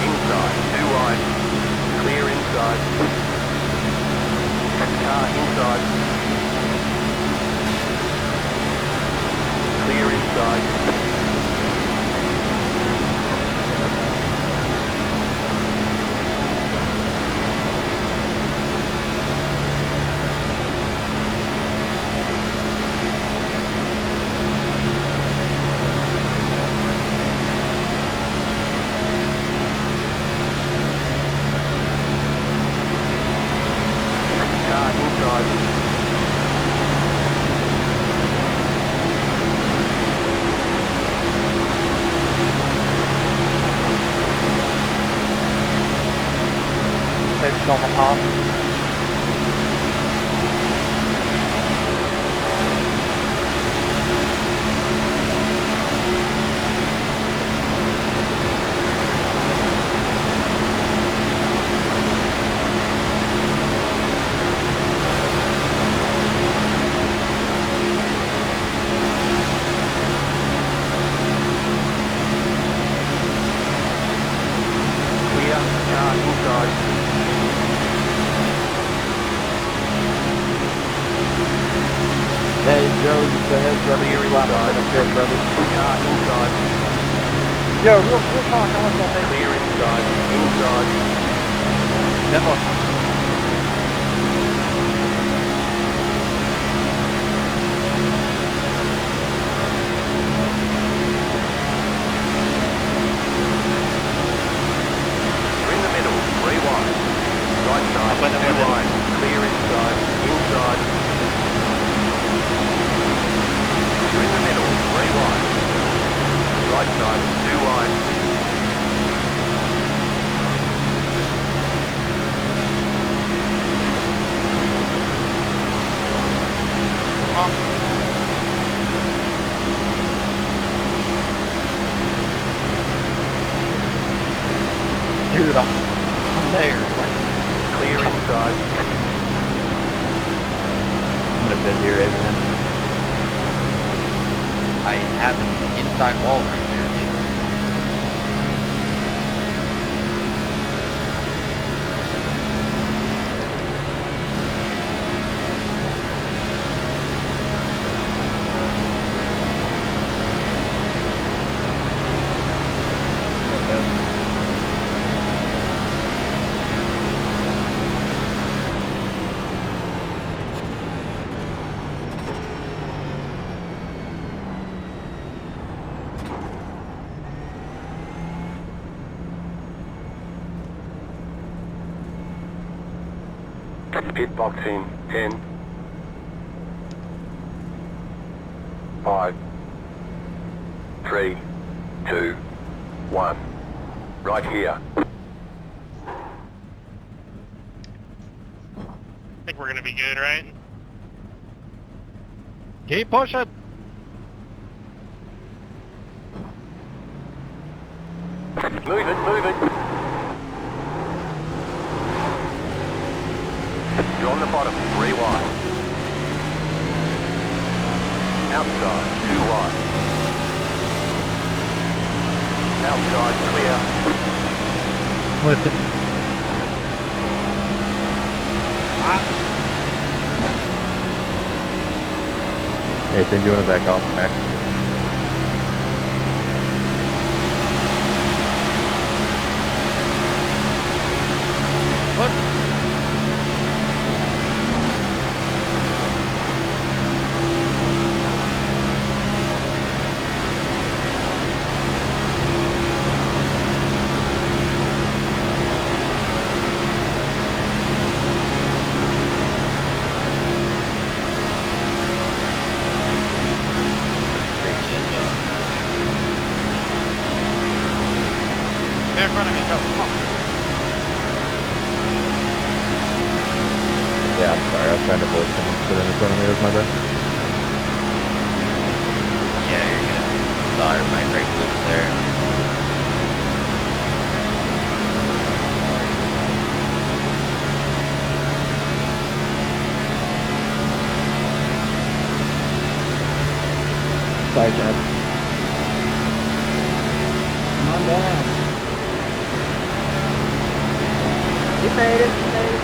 [SPEAKER 2] Inside. Too wide. Clear inside. Car inside. Clear inside. Car inside.
[SPEAKER 4] Steady on the top.
[SPEAKER 2] Clear. Car inside.
[SPEAKER 5] Hey, Joe, just a heads up.
[SPEAKER 2] Clear
[SPEAKER 5] You're flat
[SPEAKER 2] inside.
[SPEAKER 5] on the pit, brother.
[SPEAKER 2] Car inside.
[SPEAKER 4] Yo, real talk, how much that thing?
[SPEAKER 2] Clear inside. Inside.
[SPEAKER 4] Never.
[SPEAKER 2] You're in the middle. 3 wide. Right side. 2 wide. Clear inside. Inside. You're in the middle. 3 wide. Right side. 2 wide.
[SPEAKER 4] Dude, I'm there.
[SPEAKER 2] Clear inside.
[SPEAKER 8] I'm gonna bend here, man.
[SPEAKER 3] I have an inside wall right there, dude.
[SPEAKER 2] Pit box in. 10. 5. 3. 2. 1. Right here.
[SPEAKER 10] Think we're gonna be good, right?
[SPEAKER 8] Keep pushing.
[SPEAKER 2] Move it, move it. You're on the bottom, 3 wide. Outside, 2 wide. Outside, clear.
[SPEAKER 7] Listen.
[SPEAKER 8] Hey, then you want to back off, Max?
[SPEAKER 10] They're in front of me, go. Come on.
[SPEAKER 8] Yeah, I'm sorry. I was trying to avoid someone sitting in front of me. It was my bad.
[SPEAKER 3] Yeah, you're good. Saw everybody break loose there.
[SPEAKER 5] Sorry, Chad. Come on down. You made it. You made it.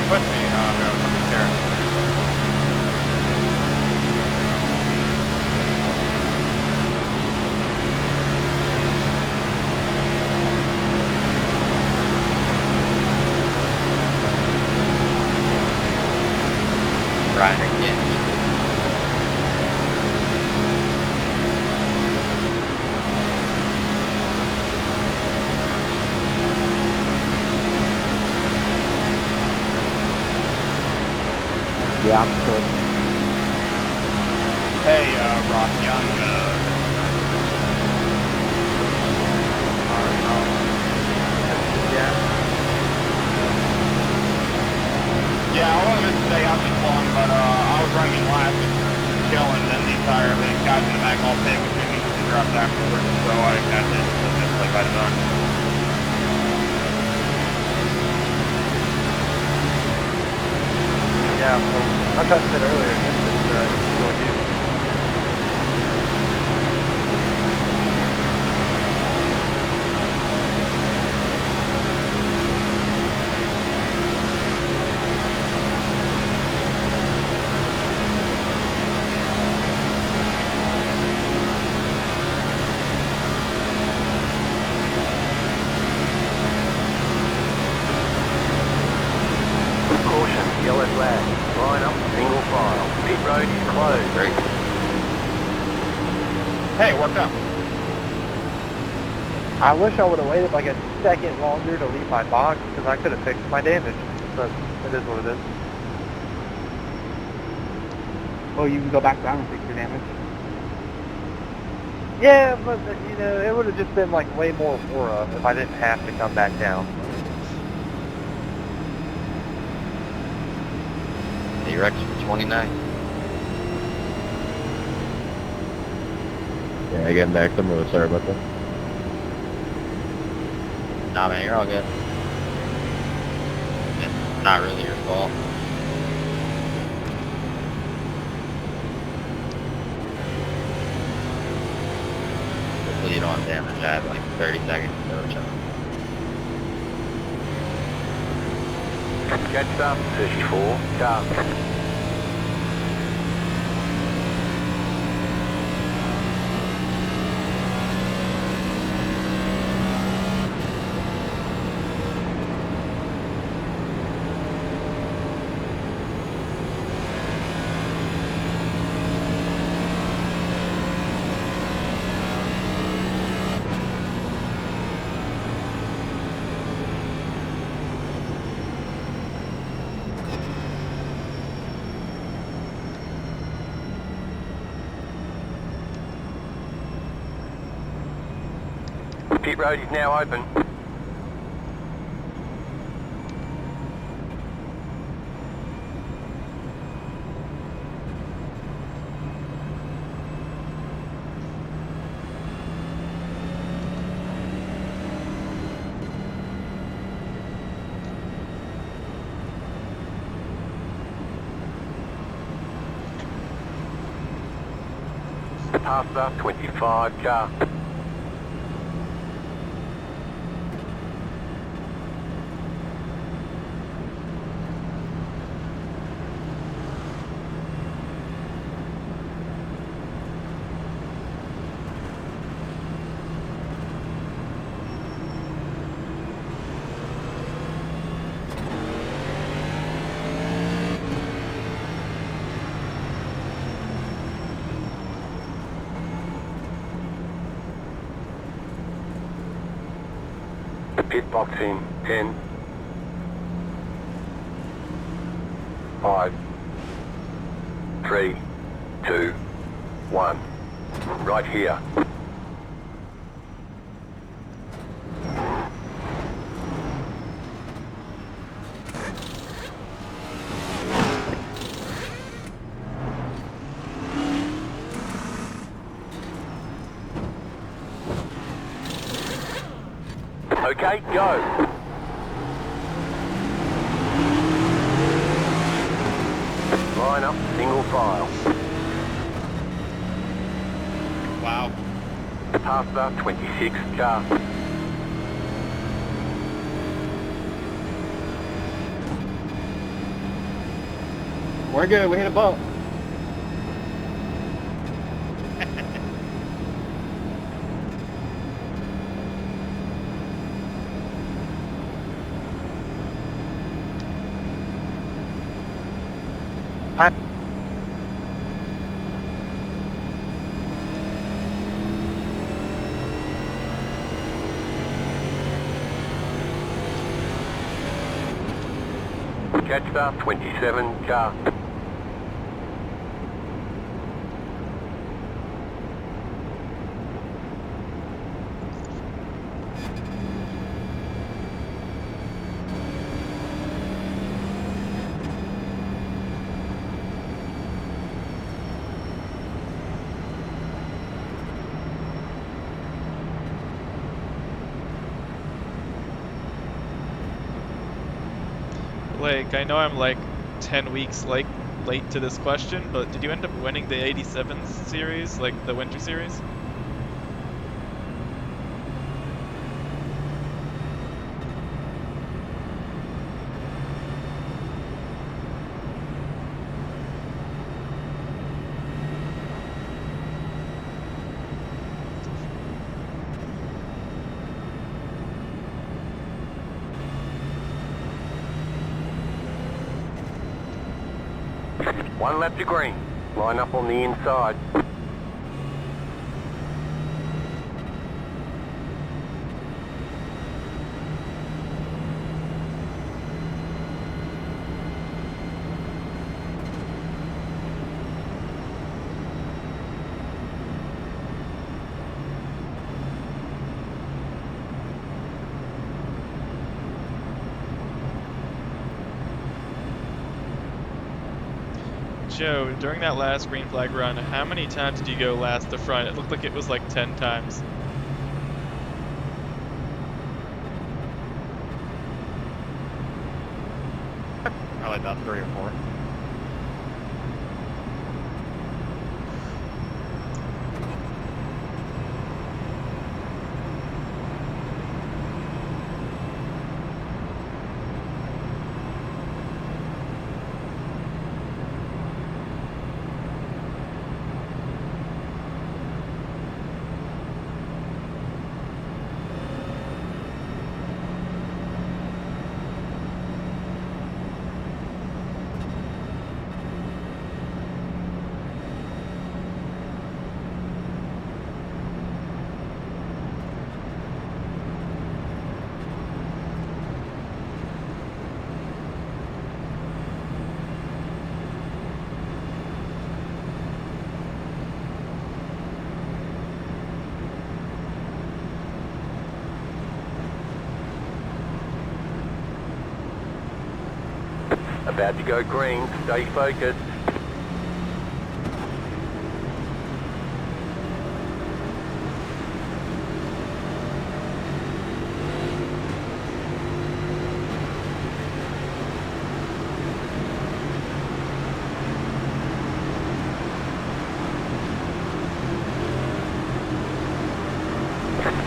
[SPEAKER 10] Push me, no, here.
[SPEAKER 3] Ryan again.
[SPEAKER 5] Yeah, I'm good.
[SPEAKER 10] Hey, Rocky, I'm Yeah, I wanted to stay out this long, but I was running last and chilling, and then the entire guys in the back all take between me and dropped afterwards, so I got this like by design.
[SPEAKER 4] Yeah, well, I touched it earlier. It's going to.
[SPEAKER 2] Caution, yellow flag. Line up, single file. Pit road is closed.
[SPEAKER 3] Great.
[SPEAKER 10] Hey, it worked out.
[SPEAKER 4] I wish I would have waited like a second longer to leave my box because I could have fixed my damage. But it is what it is.
[SPEAKER 7] Well, you can go back down and fix your damage.
[SPEAKER 4] Yeah, but you know, it would have just been like way more aura if I didn't have to come back down.
[SPEAKER 3] Direction 29.
[SPEAKER 8] Yeah, again, Max, I'm really sorry about that.
[SPEAKER 3] Nah, man, you're all good. It's not really your fault. damage. I had like 30 seconds to go, so.
[SPEAKER 2] Catch up, 34, car. Pit road is now open. Pasta 25 car. Pit box in 10, 5, 3, 2, 1. Right here. Okay, go. Line up, single file.
[SPEAKER 10] Wow.
[SPEAKER 2] Pasta 26 car.
[SPEAKER 8] We're good. We hit a bump.
[SPEAKER 2] Catch up 27 car.
[SPEAKER 1] Blake, I know I'm like 10 weeks late to this question, but did you end up winning the 87 series, like the winter series?
[SPEAKER 2] One lap to green. Line up on the inside.
[SPEAKER 1] Joe, during that last green flag run, how many times did you go last to front? It looked like it was like 10 times.
[SPEAKER 10] Probably about 3 or 4.
[SPEAKER 2] About to go green. Stay focused.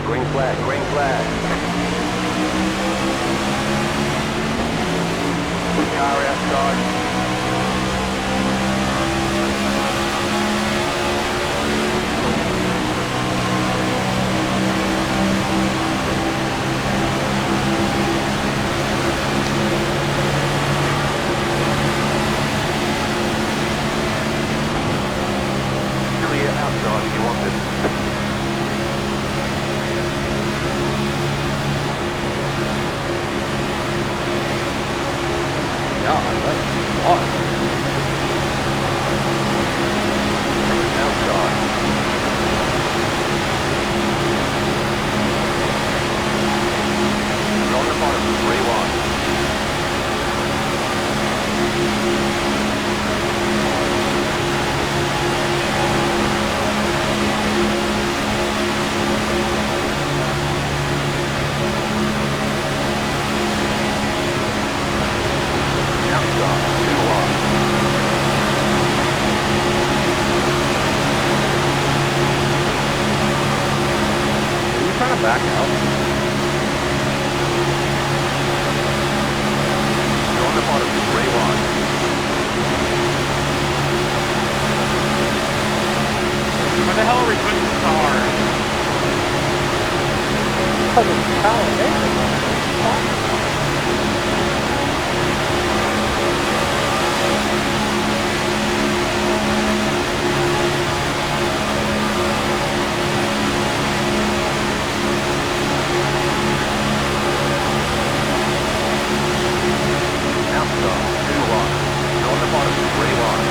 [SPEAKER 2] Green flag, green flag. Car outside. Clear outside if you want it.
[SPEAKER 8] Back out.
[SPEAKER 2] You're on the bottom, rewind.
[SPEAKER 10] Why the hell are we pushing so hard?
[SPEAKER 4] Because it's Talladega.
[SPEAKER 2] Outside, 2-1. You're on the bottom, rewind.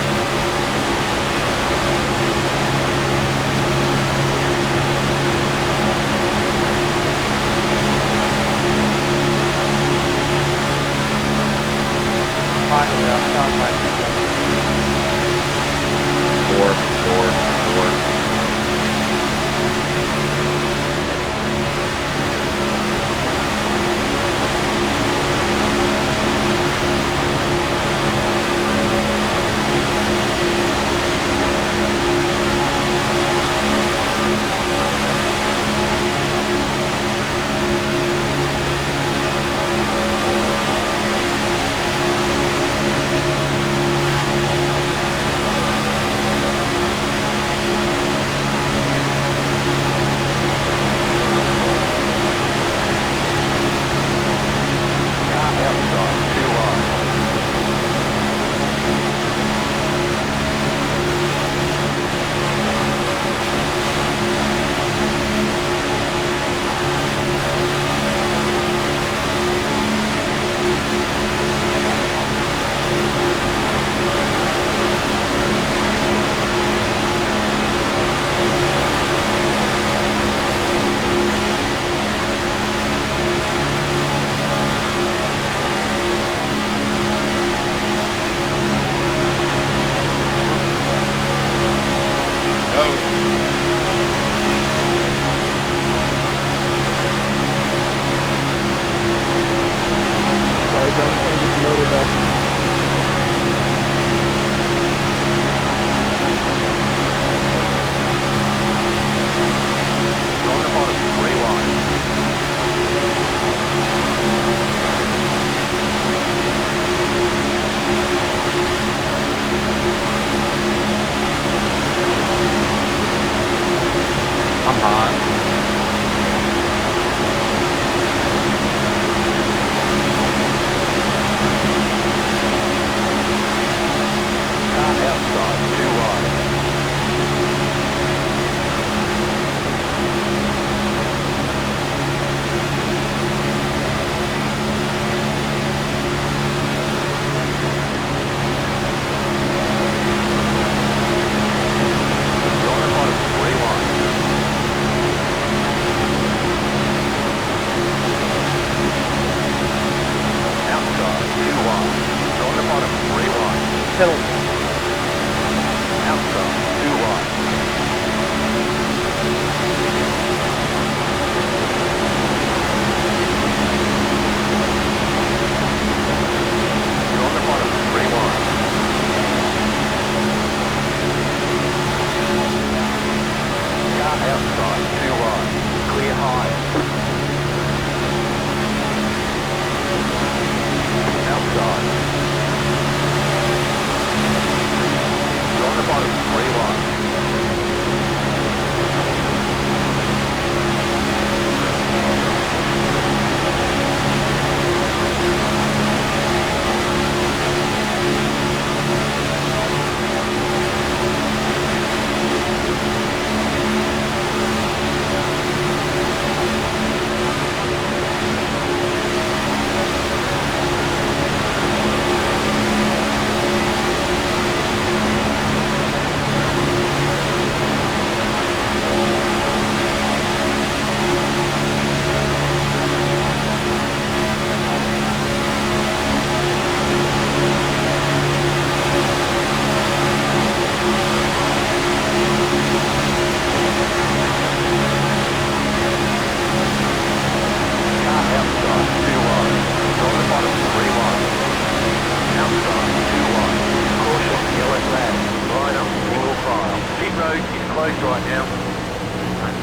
[SPEAKER 2] closed right now.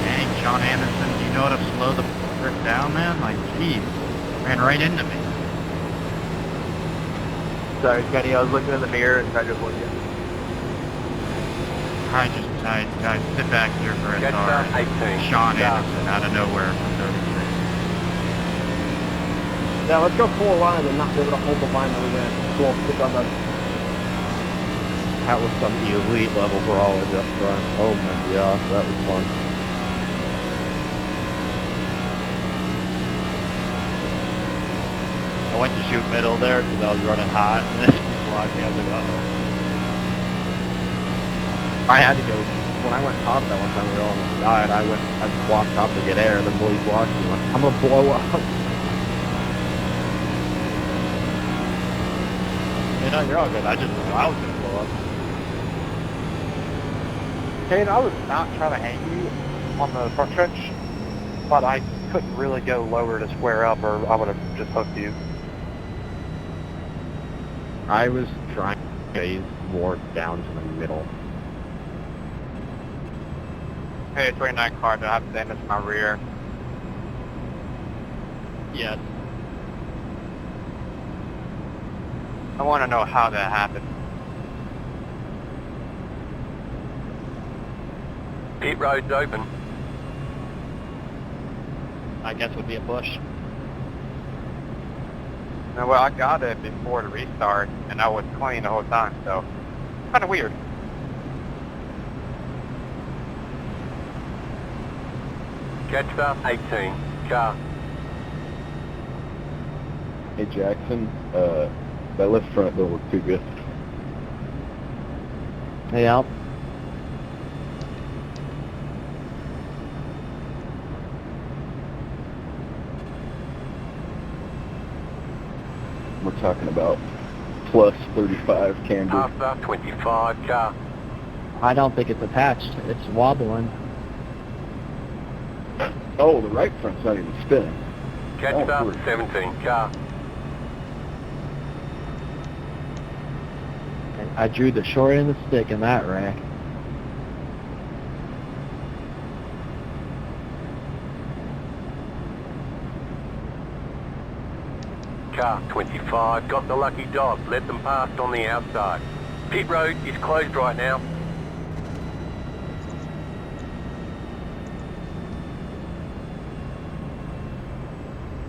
[SPEAKER 9] Dang, Sean Anderson, do you know how to slow the frick down, man? Like, jeez, ran right into me.
[SPEAKER 4] Sorry, Kenny, I was looking in the mirror and tried to avoid you.
[SPEAKER 9] I sit back here for a
[SPEAKER 2] Catch
[SPEAKER 9] car.
[SPEAKER 2] that 18.
[SPEAKER 9] Sean
[SPEAKER 2] Yeah.
[SPEAKER 9] Anderson out of nowhere from 33.
[SPEAKER 8] Yeah, let's go full line and not be able to hold the line that we ran. Cool, pick on the... That was some elite level brawlage up front. Oh my gosh, that was fun.
[SPEAKER 9] I went to shoot middle there because I was running hot, and then he blocked me. I was like, uh-oh.
[SPEAKER 8] I had to go, when I went top that one time we were all on the side, I walked top to get air, and the boys blocked me. Like, I'm gonna blow up.
[SPEAKER 9] No, you're all good. I was gonna blow up.
[SPEAKER 4] Kane, I was not trying to hang you on the front stretch, but I couldn't really go lower to square up or I would have just hooked you.
[SPEAKER 8] I was trying to phase more down to the middle.
[SPEAKER 10] Hey, 29 car, do I have damage to my rear?
[SPEAKER 9] Yes.
[SPEAKER 10] I want to know how that happened.
[SPEAKER 2] Pit road's open.
[SPEAKER 9] I guess would be a push.
[SPEAKER 10] No, well, I got it before the restart, and I was clean the whole time, so kind of weird.
[SPEAKER 2] Catch that 18. Car.
[SPEAKER 6] Hey Jackson, that left front don't look too good.
[SPEAKER 8] Hey, Al.
[SPEAKER 6] We're talking about plus 35 camber.
[SPEAKER 2] After 25. Car.
[SPEAKER 5] I don't think it's attached. It's wobbling.
[SPEAKER 6] Oh, the right front's not even spinning.
[SPEAKER 2] Catch
[SPEAKER 6] Oh,
[SPEAKER 2] that
[SPEAKER 6] good.
[SPEAKER 2] 17. Car.
[SPEAKER 5] I drew the short end of the stick in that rack.
[SPEAKER 2] Car 25. Got the lucky dog. Let them past on the outside. Pit road is closed right now.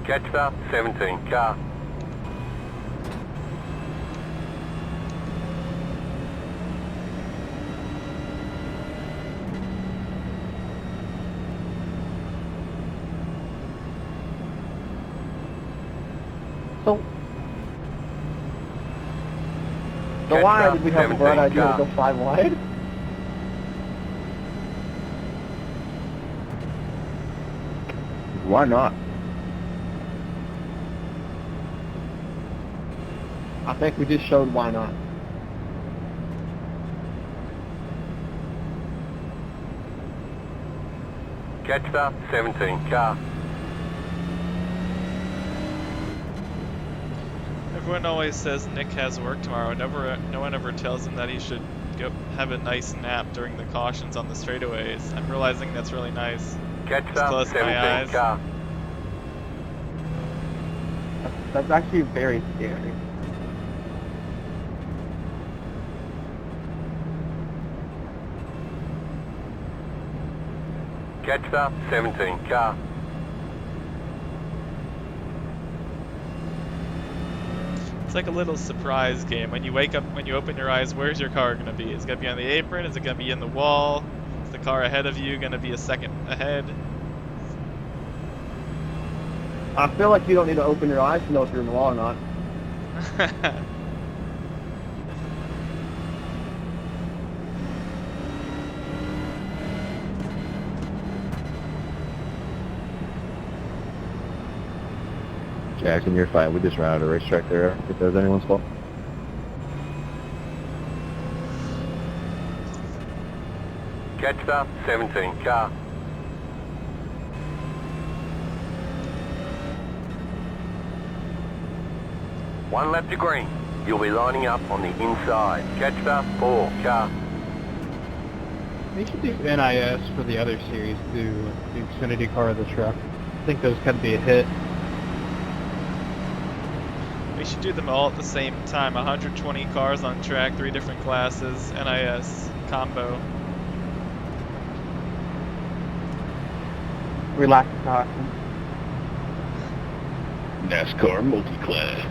[SPEAKER 2] Catch that 17. Car.
[SPEAKER 5] So,
[SPEAKER 8] why did we have a bright idea to go 5 wide?
[SPEAKER 6] Why not?
[SPEAKER 8] I think we just showed why not.
[SPEAKER 2] Catch that 17. Car.
[SPEAKER 1] Everyone always says Nick has work tomorrow. No one ever tells him that he should go have a nice nap during the cautions on the straightaways. I'm realizing that's really nice.
[SPEAKER 2] Catch
[SPEAKER 1] Just
[SPEAKER 2] that
[SPEAKER 1] close my
[SPEAKER 2] 17.
[SPEAKER 1] eyes.
[SPEAKER 2] Car.
[SPEAKER 4] That's actually very scary.
[SPEAKER 2] Catch that 17. Car.
[SPEAKER 1] It's like a little surprise game. When you wake up, when you open your eyes, where's your car going to be? Is it going to be on the apron? Is it going to be in the wall? Is the car ahead of you going to be a second ahead?
[SPEAKER 8] I feel like you don't need to open your eyes to know if you're in the wall or not.
[SPEAKER 5] Jackson, you're fine. We just ran out of racetrack there. If there's anyone's fault.
[SPEAKER 2] Catch that 17. Car. One lap to green. You'll be lining up on the inside. Catch that 4. Car.
[SPEAKER 7] They should do NIS for the other series too, the Xfinity car or the truck. I think those could be a hit.
[SPEAKER 1] We should do them all at the same time. 120 cars on track, 3 different classes, NIS combo.
[SPEAKER 4] Relax, Austin.
[SPEAKER 6] NASCAR multi-class.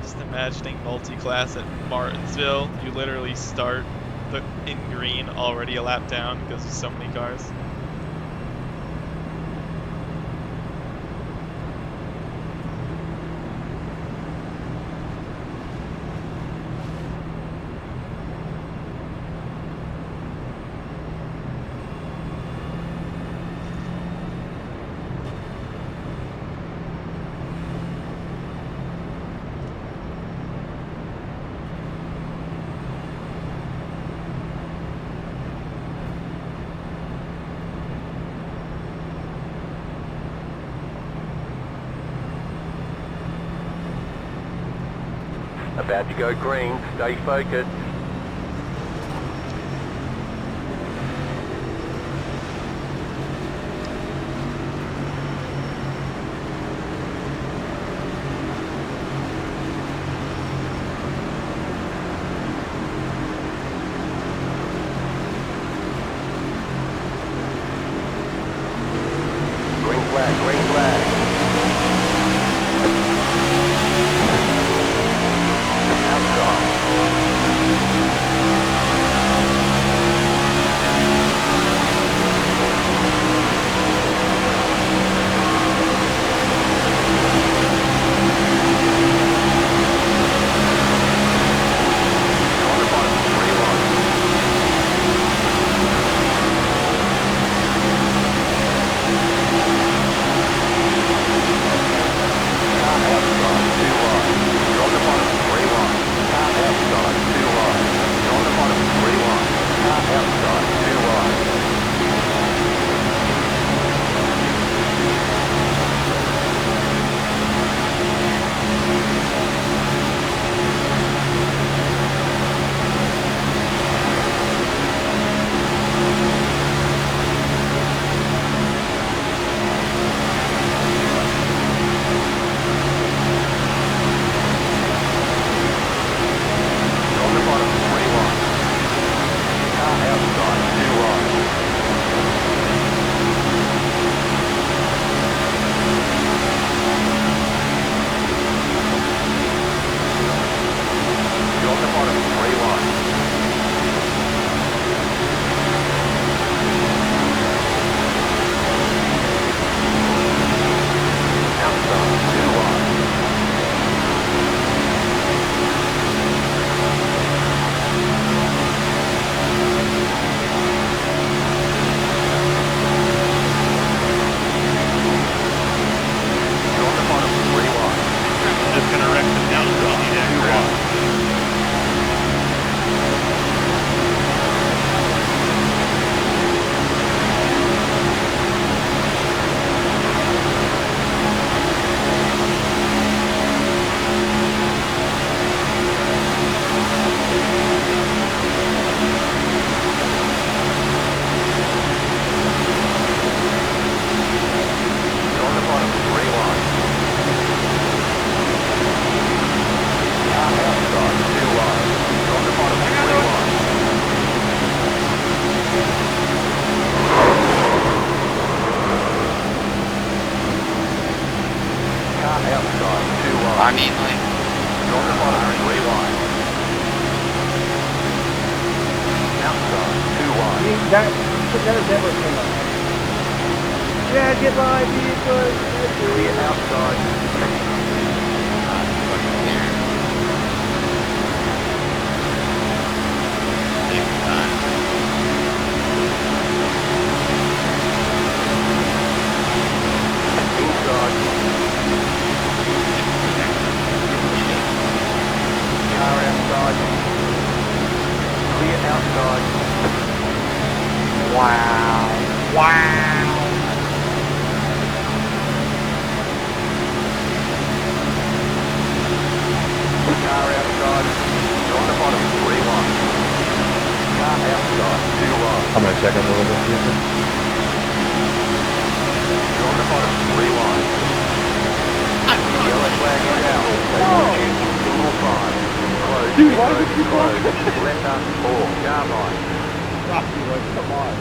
[SPEAKER 1] Just imagining multi-class at Martinsville. You literally start in green, already a lap down because there's so many cars.
[SPEAKER 2] About to go green, stay focused. Green flag, green flag.
[SPEAKER 3] I mean, like,
[SPEAKER 4] That never came up. Yeah, get by vehicles.
[SPEAKER 2] Clear outside. Car outside. You're on the bottom, 3 wide. Car outside, 2 wide.
[SPEAKER 8] I'm gonna check in a little bit.
[SPEAKER 2] You're on the bottom, 3 wide. Yellow flag is out. They want you in single file. Close,
[SPEAKER 8] Dude,
[SPEAKER 2] pit
[SPEAKER 8] why
[SPEAKER 2] road
[SPEAKER 8] would
[SPEAKER 2] is
[SPEAKER 8] you
[SPEAKER 2] closed. Letter 4, car line.
[SPEAKER 8] Rocky, like, come on.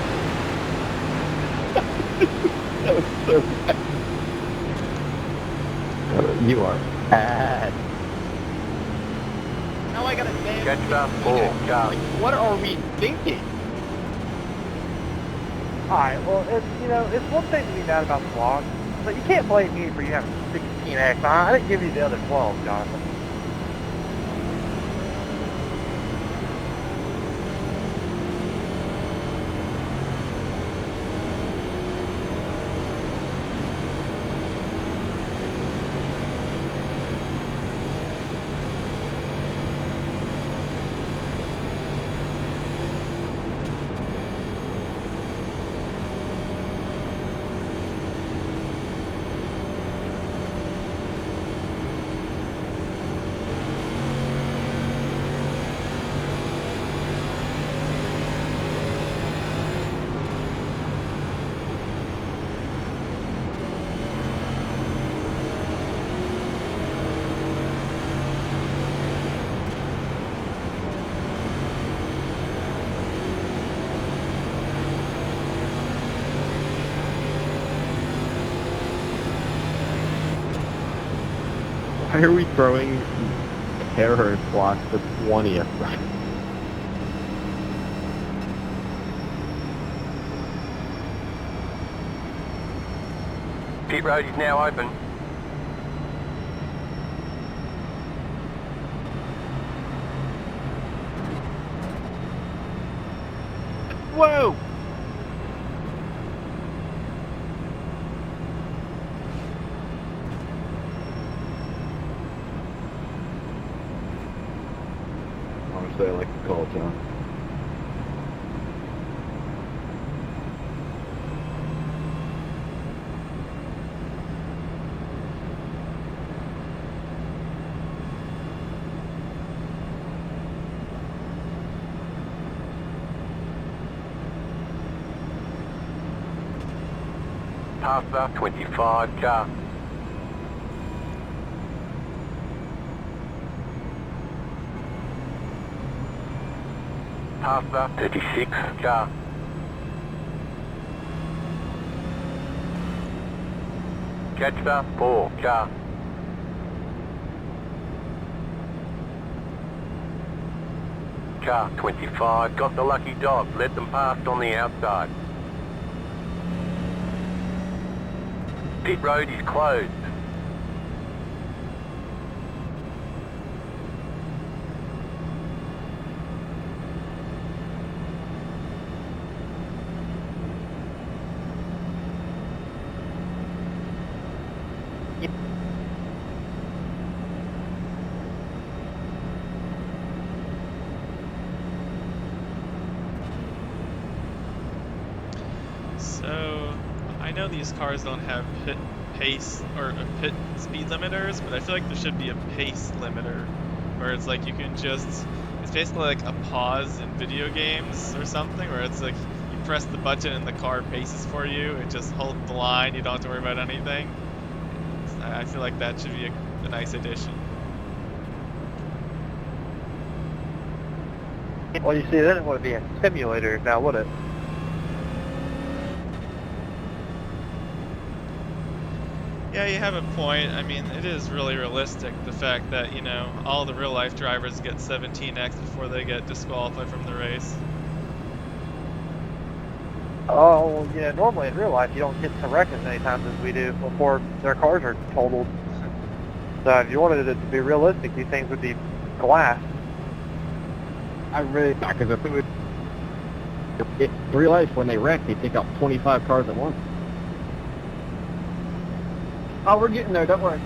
[SPEAKER 8] That was so bad. You are bad.
[SPEAKER 7] Now I gotta damn.
[SPEAKER 2] Catch up, 4, car.
[SPEAKER 7] Like, what are we thinking?
[SPEAKER 4] Alright, well, it's one thing to be mad about the vlog, but you can't blame me for you having 16X. I didn't give you the other 12, Jonathan.
[SPEAKER 8] Why are we throwing terror blocks to 20th?
[SPEAKER 2] Pit road is now open.
[SPEAKER 7] Whoa!
[SPEAKER 6] Honestly, I like the call, John.
[SPEAKER 2] Past the 25, car. Past the 36, car. Catch the 4, car. Car 25, got the lucky dog, let them past on the outside. Pit road is closed.
[SPEAKER 1] So, I know these cars don't have pit pace or pit speed limiters, but I feel like there should be a pace limiter where it's like you can just, it's basically like a pause in video games or something, where it's like you press the button and the car paces for you. It just holds the line, you don't have to worry about anything. I feel like that should be a nice addition.
[SPEAKER 4] Well, you see, then it would be a simulator now, would it?
[SPEAKER 1] Yeah, you have a point. I mean, it is really realistic, the fact that, you know, all the real-life drivers get 17x before they get disqualified from the race.
[SPEAKER 4] Oh, yeah, normally in real life you don't get to wreck as many times as we do before their cars are totaled. So if you wanted it to be realistic, these things would be glass.
[SPEAKER 8] I really, because if it would, in real life, when they wreck, they take out 25 cars at once. Oh, we're getting there, don't worry.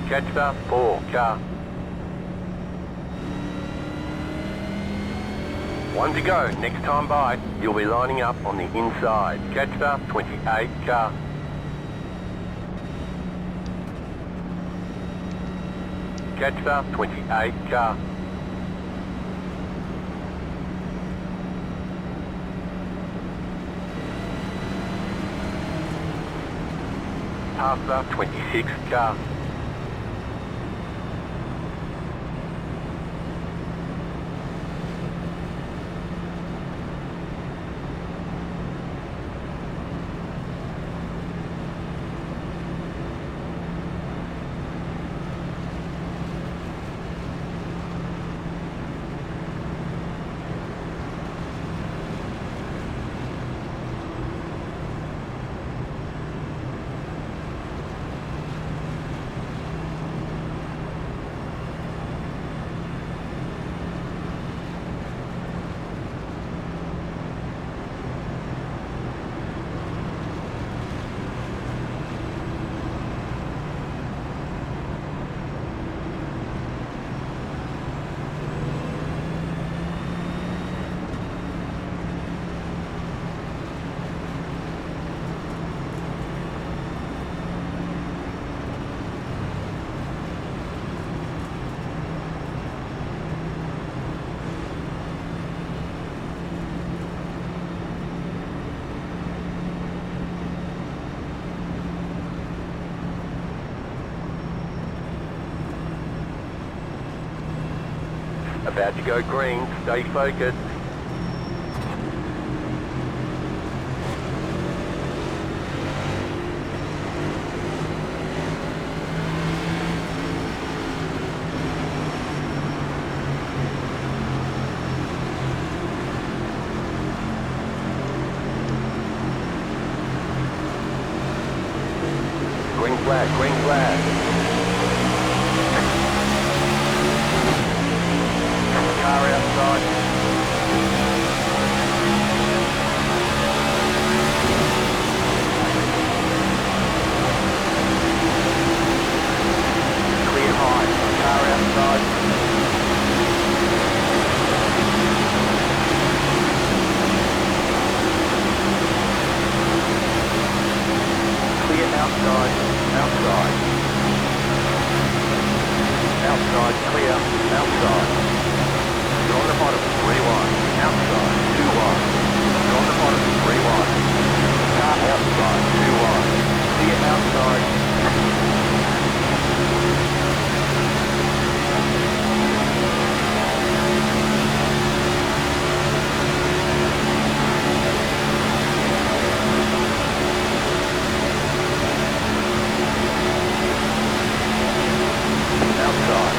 [SPEAKER 2] Catch the 4 car. 1 to go. Next time by, you'll be lining up on the inside. Catch the 28 car. Catch the 28 car. Pass the 26 car. About to go green, stay focused. Green flag, green flag. Car outside. Clear high. Car outside. Clear outside. Outside. Outside, clear. Outside. You're on the bottom, 3 wide. Outside, 2 wide. You're on the bottom, 3 wide. Car outside, 2 wide. Clear outside. Outside.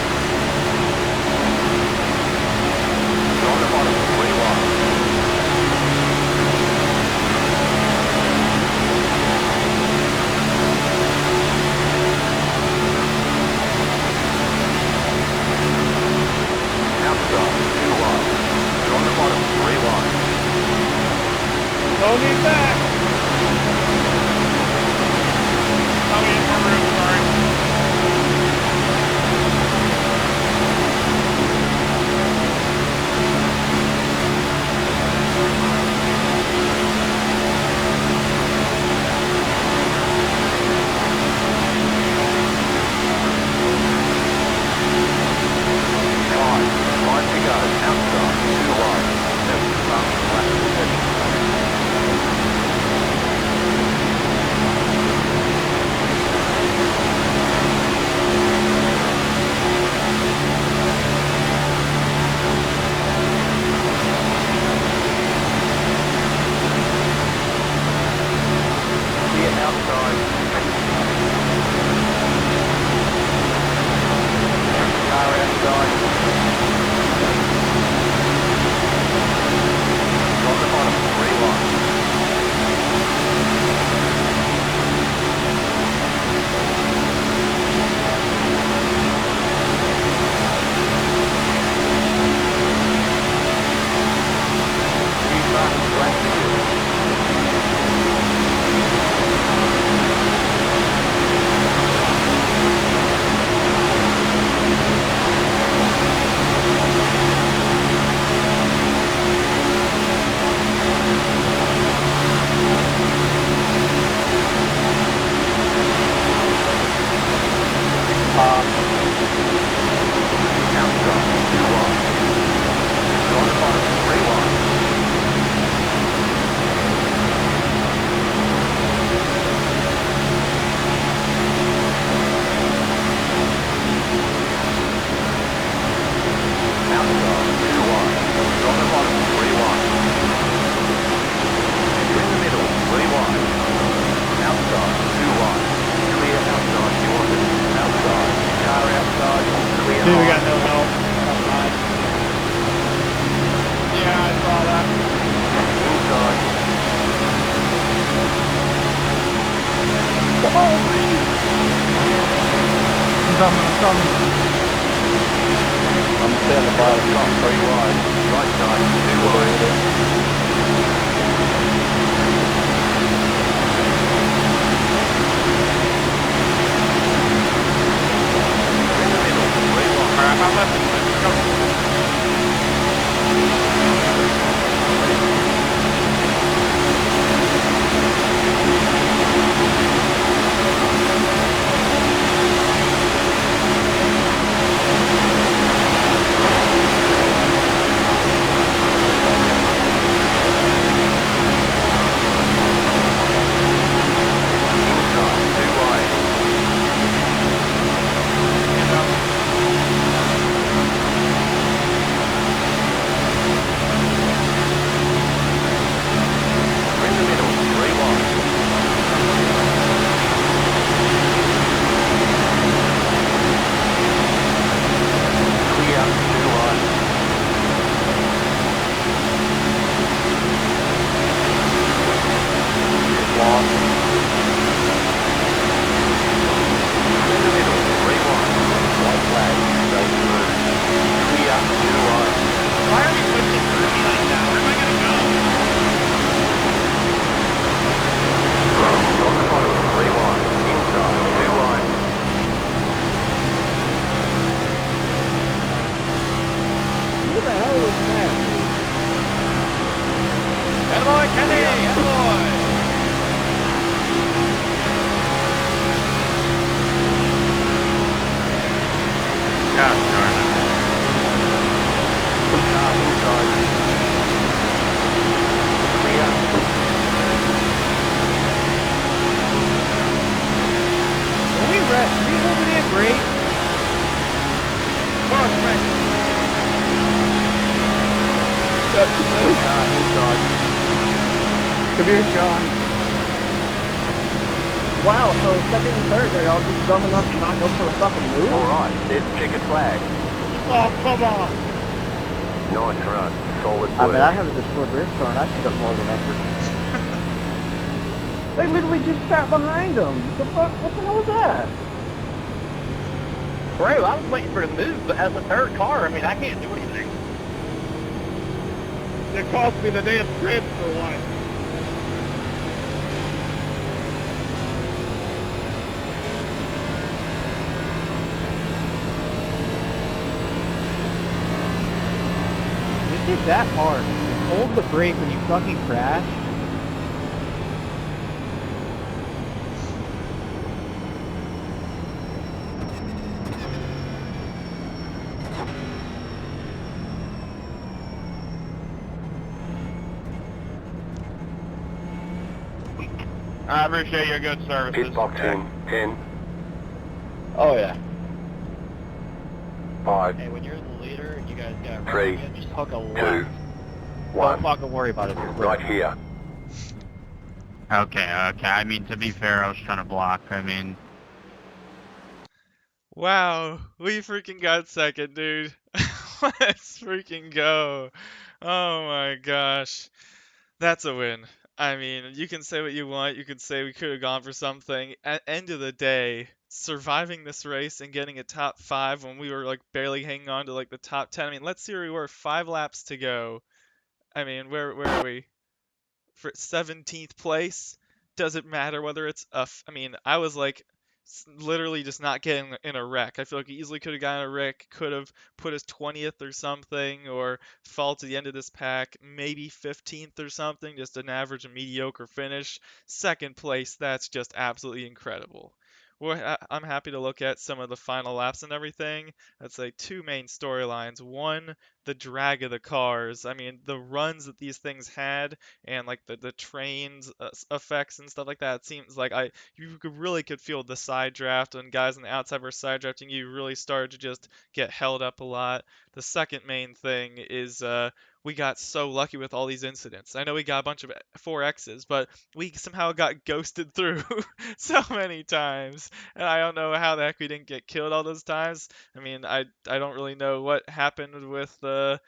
[SPEAKER 2] You're on the bottom, 3 wide.
[SPEAKER 7] I'm coming.
[SPEAKER 2] I'm standing by the top, 3 wide. Right side, 2 wide. In the middle, 3 wide.
[SPEAKER 10] Alright, how left is it? Go.
[SPEAKER 2] Inside, 2 wide.
[SPEAKER 10] Hands up.
[SPEAKER 2] In the middle, 3 wide. Clear, 2 wide. Long. In the middle, 3 wide. White flag, straight through. Clear, 2 wide.
[SPEAKER 10] Why are you pushing through me like that? Where am I gonna go?
[SPEAKER 2] On the bottom, 3 wide. Inside, 2 wide.
[SPEAKER 8] Who the hell was that?
[SPEAKER 10] Attaboy, Kenny! Attaboy! Gosh darn it.
[SPEAKER 2] Car inside. Clear.
[SPEAKER 7] Can we rest? Can we hold it in break?
[SPEAKER 10] Come on, Frank.
[SPEAKER 2] Car inside.
[SPEAKER 8] Come here, John. Wow, so second and third, they're all just dumb enough to not go for the fucking move?
[SPEAKER 2] Alright, there's checkered flag.
[SPEAKER 10] Oh, come on!
[SPEAKER 2] Nice run. Solid
[SPEAKER 8] I
[SPEAKER 2] work.
[SPEAKER 8] mean, I have a destroyed wrist car and I took up more than effort. They literally just sat behind them. The fuck? What the hell was that?
[SPEAKER 9] Bro, I was waiting for the move, but as a third car, I mean, I can't do anything.
[SPEAKER 10] It cost me the damn transfer line.
[SPEAKER 7] This is that hard. Hold the brake when you fucking crash.
[SPEAKER 10] I appreciate your good services.
[SPEAKER 2] Pit box in. 10,
[SPEAKER 8] Oh, yeah.
[SPEAKER 2] 5,
[SPEAKER 9] Hey, when you're the leader and you guys got
[SPEAKER 2] Three,
[SPEAKER 9] right, just hook a
[SPEAKER 2] 2,
[SPEAKER 9] left. Don't
[SPEAKER 2] 1.
[SPEAKER 9] fucking worry about it. You're clear.
[SPEAKER 2] Right here.
[SPEAKER 9] Okay. I mean, to be fair, I was trying to block. I mean,
[SPEAKER 1] Wow, we freaking got second, dude. Let's freaking go. Oh my gosh. That's a win. I mean, you can say what you want. You could say we could have gone for something. At end of the day, surviving this race and getting a top 5 when we were like barely hanging on to like the top 10. I mean, let's see where we were. 5 laps to go. I mean, where are we? For 17th place. Does it matter whether it's I mean, I was like literally just not getting in a wreck. I feel like he easily could have gotten a wreck, could have put us 20th or something, or fall to the end of this pack, maybe 15th or something, just an average and mediocre finish. Second place, that's just absolutely incredible. I'm happy to look at some of the final laps and everything. I'd say two main storylines. One, the drag of the cars. I mean, the runs that these things had and like the trains effects and stuff like that. It seems like really could feel the side draft when guys on the outside were side drafting. You really started to just get held up a lot. The second main thing is we got so lucky with all these incidents. I know we got a bunch of 4Xs, but we somehow got ghosted through so many times. And I don't know how the heck we didn't get killed all those times. I mean, I don't really know what happened with the.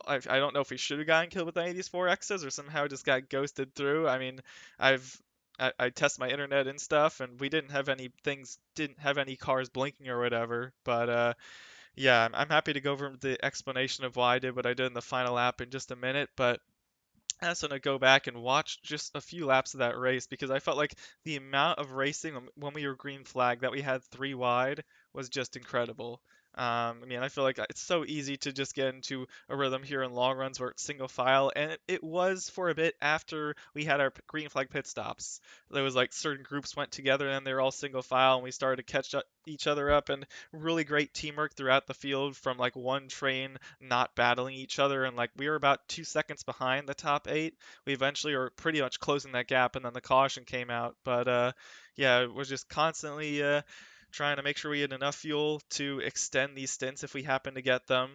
[SPEAKER 1] I don't know if we should have gotten killed with any of these 4Xs or somehow just got ghosted through. I mean, I've I test my internet and stuff, and we didn't have any cars blinking or whatever. But yeah, I'm happy to go over the explanation of why I did what I did in the final lap in just a minute. But I just want to go back and watch just a few laps of that race because I felt like the amount of racing when we were green flag that we had three wide was just incredible. I mean, I feel like it's so easy to just get into a rhythm here in long runs where it's single file, and it was for a bit after we had our green flag pit stops. There was like certain groups went together and they were all single file, and we started to catch each other up, and really great teamwork throughout the field from like one train not battling each other, and like we were about 2 seconds behind the top eight. We eventually were pretty much closing that gap, and then the caution came out. But yeah, it was just constantly trying to make sure we had enough fuel to extend these stints if we happen to get them.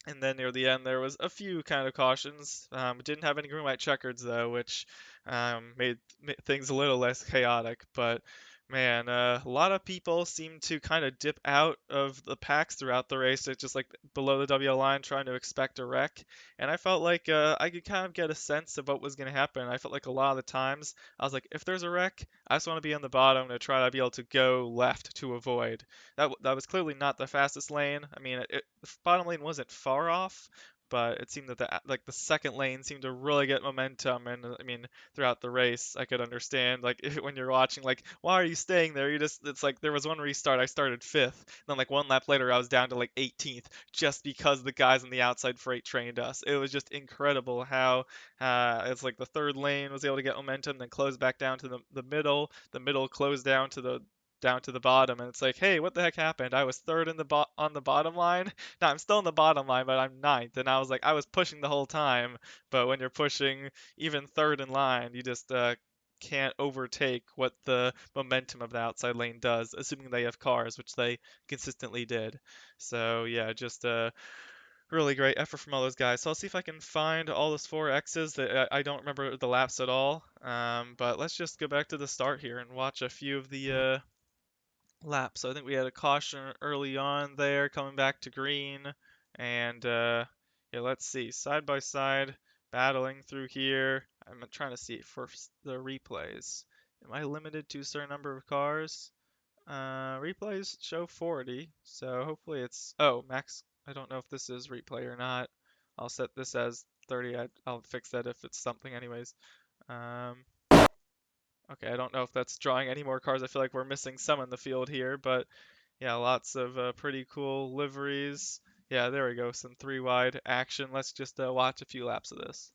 [SPEAKER 1] And then near the end, there was a few kind of cautions. Didn't have any green white checkers though, which made things a little less chaotic. But man, a lot of people seem to kind of dip out of the packs throughout the race. It's just like below the WL line, trying to expect a wreck. And I felt like I could kind of get a sense of what was going to happen. I felt like a lot of the times I was like, if there's a wreck, I just want to be on the bottom to try to be able to go left to avoid. That was clearly not the fastest lane. I mean, the bottom lane wasn't far off, but it seemed that the second lane seemed to really get momentum. And I mean, throughout the race, I could understand like when you're watching, like, why are you staying there? It's like there was one restart, I started fifth, and then like one lap later, I was down to like 18th just because the guys on the outside freight trained us. It was just incredible how it's like the third lane was able to get momentum, then close back down to the middle. The middle closed down to the bottom, and it's like, hey, what the heck happened? I was third on the bottom line. Now I'm still in the bottom line, but I'm ninth, and I was like, I was pushing the whole time. But when you're pushing even third in line, you just can't overtake what the momentum of the outside lane does, assuming they have cars, which they consistently did. So yeah, just really great effort from all those guys. So I'll see if I can find all those four X's that I don't remember the laps at all. But let's just go back to the start here and watch a few of the lap. So I think we had a caution early on there coming back to green. And yeah, let's see. Side by side, battling through here. I'm trying to see for the replays. Am I limited to a certain number of cars? Replays show 40, so hopefully it's... Oh, max. I don't know if this is replay or not. I'll set this as 30. I'll fix that if it's something anyways. Um, Okay, I don't know if that's drawing any more cars. I feel like we're missing some in the field here, but yeah, lots of pretty cool liveries. Yeah, there we go, some three wide action. Let's just watch a few laps of this.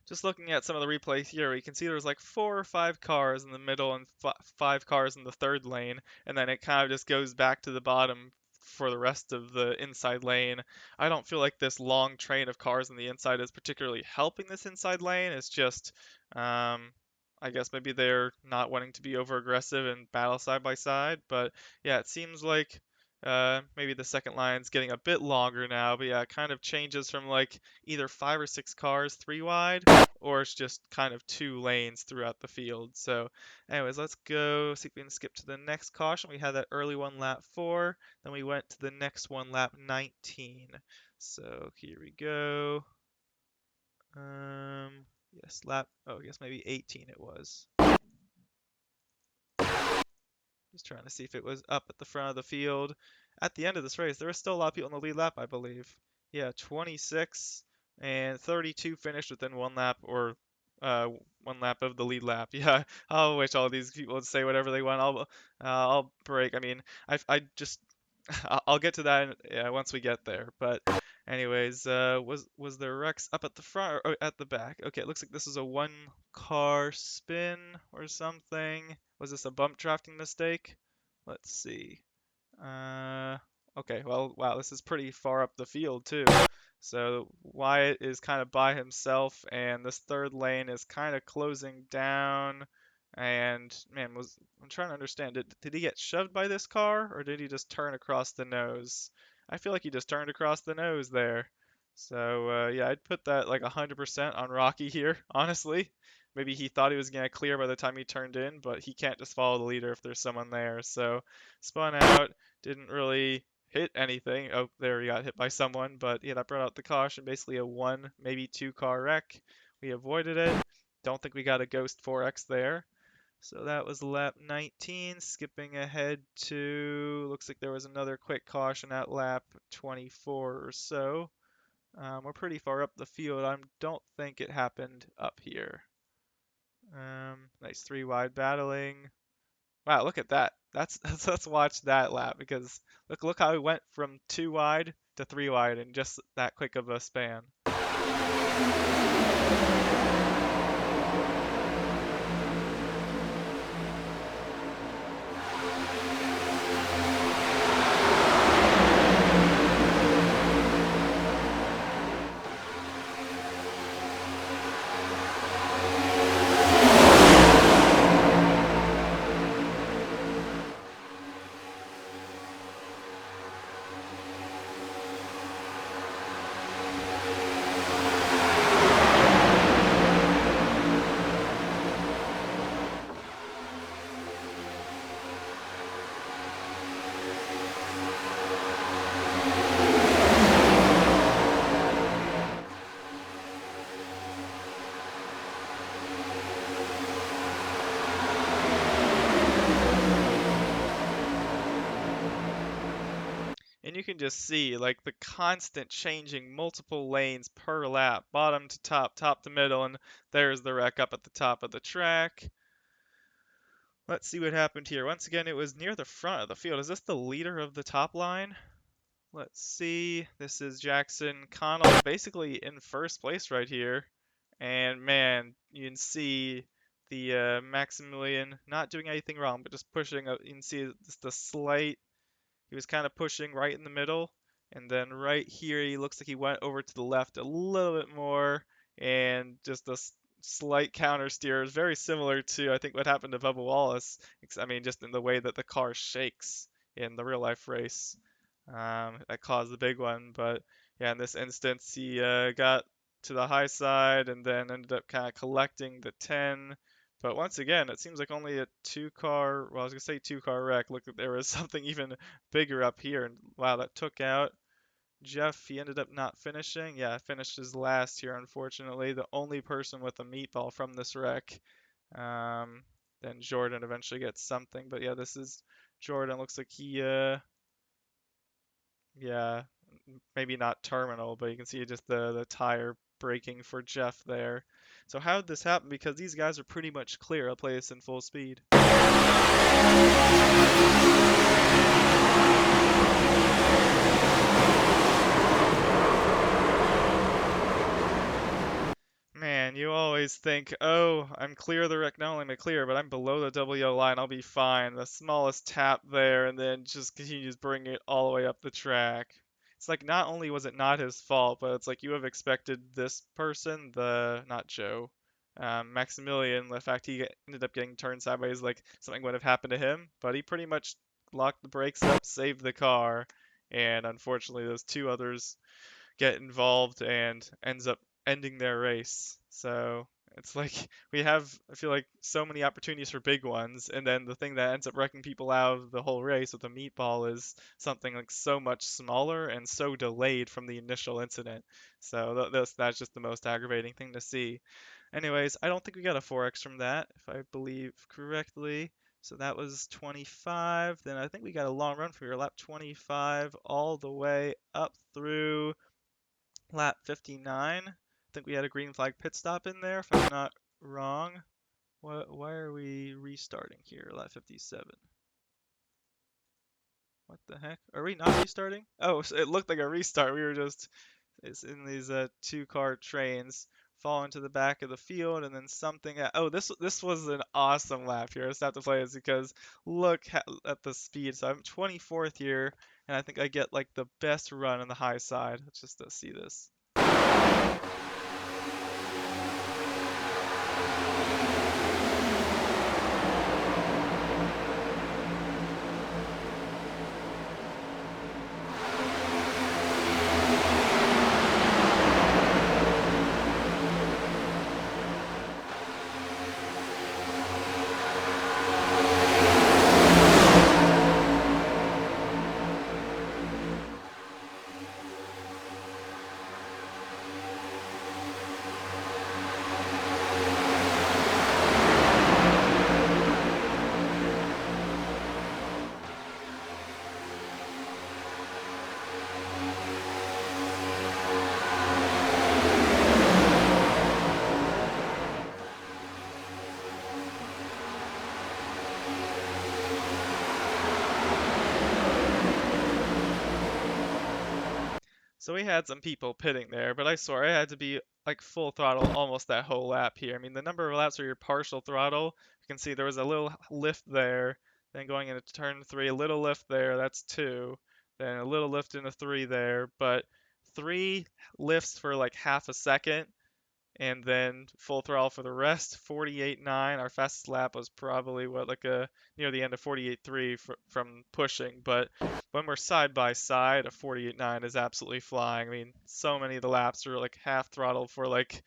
[SPEAKER 1] Just looking at some of the replays here, we can see there's like 4 or 5 cars in the middle and 5 cars in the third lane, and then it kind of just goes back to the bottom for the rest of the inside lane. I don't feel like this long train of cars on the inside is particularly helping this inside lane. It's just, I guess maybe they're not wanting to be over aggressive and battle side by side, but yeah, it seems like maybe the second line's getting a bit longer now, but yeah, it kind of changes from like either 5 or 6 cars three wide, or it's just kind of 2 lanes throughout the field. So anyways, let's go see if we can skip to the next caution. We had that early one lap 4, then we went to the next one lap 19. So here we go. Yes, yes, maybe 18 it was. Just trying to see if it was up at the front of the field. At the end of this race, there were still a lot of people in the lead lap, I believe. Yeah, 26 and 32 finished within one lap, or one lap of the lead lap. Yeah, I wish all these people would say whatever they want. I'll break. I mean, I just I'll get to that once we get there. But anyways, was there wrecks up at the front or at the back? Okay, it looks like this is a one car spin or something. Was this a bump drafting mistake? Let's see. Uh, okay, well, wow, this is pretty far up the field too. So Wyatt is kind of by himself, and this third lane is kind of closing down. And man, I'm trying to understand, did he get shoved by this car, or did he just turn across the nose? I feel like he just turned across the nose there. So yeah, I'd put that like 100% on Rocky here, honestly. Maybe he thought he was gonna clear by the time he turned in, but he can't just follow the leader if there's someone there. So spun out, didn't really hit anything. Oh, there he got hit by someone, but yeah, that brought out the caution. Basically a one, maybe two car wreck. We avoided it. Don't think we got a ghost 4X there. So that was lap 19. Skipping ahead to, looks like there was another quick caution at lap 24 or so. We're pretty far up the field. I don't think it happened up here. Nice three wide battling. Wow, look at that. Let's watch that lap because look how he went from two wide to three wide in just that quick of a span. And you can just see like the constant changing multiple lanes per lap, bottom to top, top to middle, and there's the wreck up at the top of the track. Let's see what happened here. Once again, it was near the front of the field. Is this the leader of the top line? Let's see. This is Jackson Connell basically in first place right here. And man, you can see the Maximilian not doing anything wrong, but just pushing. You can see just a slight. He was kind of pushing right in the middle. And then right here, he looks like he went over to the left a little bit more. And just a slight counter steer is very similar to, I think, what happened to Bubba Wallace. I mean, just in the way that the car shakes in the real life race that caused the big one. But yeah, in this instance, he got to the high side and then ended up kind of collecting the 10. But once again, it seems like only a two-car, well, I was going to say two-car wreck. Look, there was something even bigger up here. And wow, that took out Jeff. He ended up not finishing. Yeah, finished his last here, unfortunately. The only person with a meatball from this wreck. Then Jordan eventually gets something. But yeah, this is Jordan. Looks like he yeah, maybe not terminal, but you can see just the tire braking for Jeff there. So how did this happen? Because these guys are pretty much clear. I'll play this in full speed. Man, you always think, oh, I'm clear of the wreck. Not only am I clear, but I'm below the double yellow line. I'll be fine. The smallest tap there, and then just continues bringing it all the way up the track. It's like not only was it not his fault, but it's like you have expected this person, not Joe, Maximilian, the fact he ended up getting turned sideways, like something would have happened to him. But he pretty much locked the brakes up, saved the car, and unfortunately, those two others get involved and ends up ending their race. So it's like we have, I feel like, so many opportunities for big ones, and then the thing that ends up wrecking people out of the whole race with the meatball is something like so much smaller and so delayed from the initial incident. So that's just the most aggravating thing to see. Anyways, I don't think we got a 4X from that, if I believe correctly. So that was 25. Then I think we got a long run from your lap 25 all the way up through lap 59. I think we had a green flag pit stop in there, if I'm not wrong. Why are we restarting here? Lap 57. What the heck? Are we not restarting? Oh, so it looked like a restart. We were just it's in these two-car trains fall into the back of the field and then something oh, this was an awesome lap here. I just have to play this because look at the speed. So I'm 24th here and I think I get like the best run on the high side. Let's just see this. So we had some people pitting there, but I swear I had to be like full throttle almost that whole lap here. I mean, the number of laps where you're partial throttle, you can see there was a little lift there, then going into turn 3, a little lift there, that's 2, then a little lift into 3 there, but 3 lifts for like half a second, and then full throttle for the rest, 48.9. Our fastest lap was probably what like a near the end of 48.3 from pushing, but when we're side by side, a 48.9 is absolutely flying. I mean, so many of the laps are like half throttle for like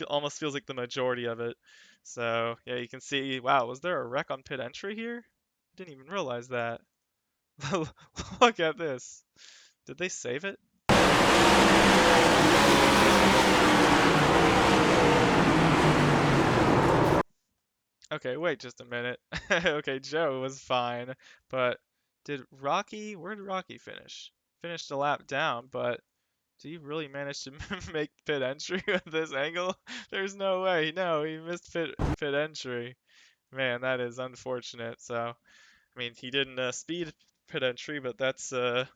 [SPEAKER 1] almost feels like the majority of it. So yeah, you can see. Wow, was there a wreck on pit entry here? Didn't even realize that. Look at this. Did they save it? Okay, wait just a minute. Okay, Joe was fine, but where did Rocky finish? Finished a lap down, but did he really manage to make pit entry with this angle? There's no way. No, he missed pit entry. Man, that is unfortunate. So, I mean, he didn't speed pit entry, but that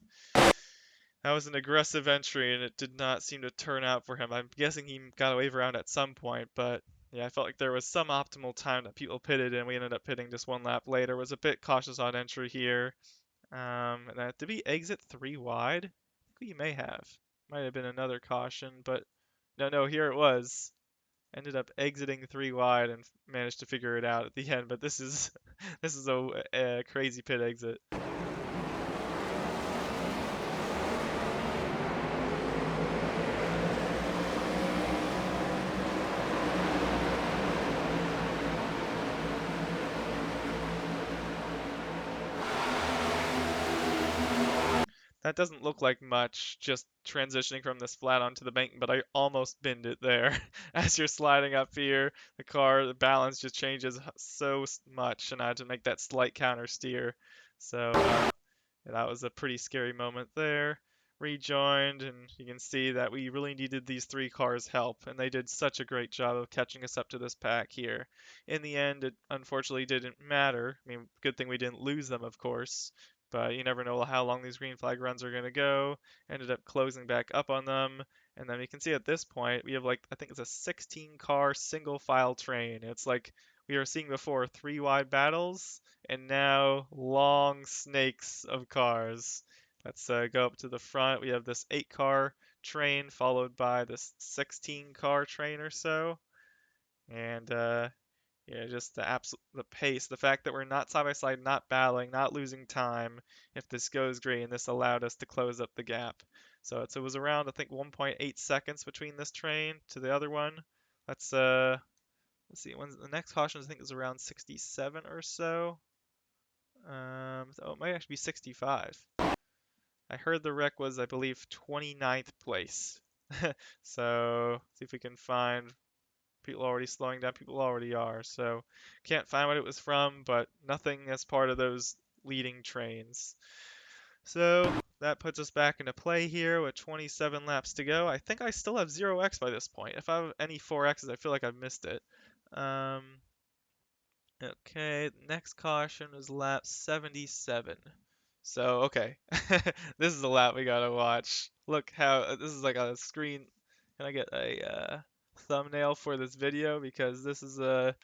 [SPEAKER 1] was an aggressive entry, and it did not seem to turn out for him. I'm guessing he got a wave around at some point, but yeah, I felt like there was some optimal time that people pitted, and we ended up pitting just one lap later. Was a bit cautious on entry here. Did we exit 3 wide? I think we may have. Might have been another caution, but no, here it was. Ended up exiting 3 wide and managed to figure it out at the end, but this is this is a crazy pit exit. That doesn't look like much, just transitioning from this flat onto the bank, but I almost binned it there. As you're sliding up here, the balance just changes so much, and I had to make that slight counter steer. So yeah, that was a pretty scary moment there. Rejoined, and you can see that we really needed these 3 cars' help, and they did such a great job of catching us up to this pack here. In the end, it unfortunately didn't matter. I mean, good thing we didn't lose them, of course, but you never know how long these green flag runs are going to go. Ended up closing back up on them, and then you can see at this point, we have like, I think it's a 16-car single file train. It's like we were seeing before 3 wide battles, and now long snakes of cars. Let's go up to the front. We have this 8-car train followed by this 16-car train or so. And yeah, just the pace, the fact that we're not side by side, not battling, not losing time. If this goes green, this allowed us to close up the gap. So it was around, I think, 1.8 seconds between this train to the other one. Let's see. The next caution I think is around 67 or so. It might actually be 65. I heard the wreck was, I believe, 29th place. So, see if we can find people already slowing down. People already are. So, can't find what it was from, but nothing as part of those leading trains. So, that puts us back into play here with 27 laps to go. I think I still have 0x by this point. If I have any 4x's, I feel like I've missed it. Okay, next caution is lap 77. So, okay. This is a lap we gotta watch. Look how, this is like a screen. Can I get a thumbnail for this video? Because this is a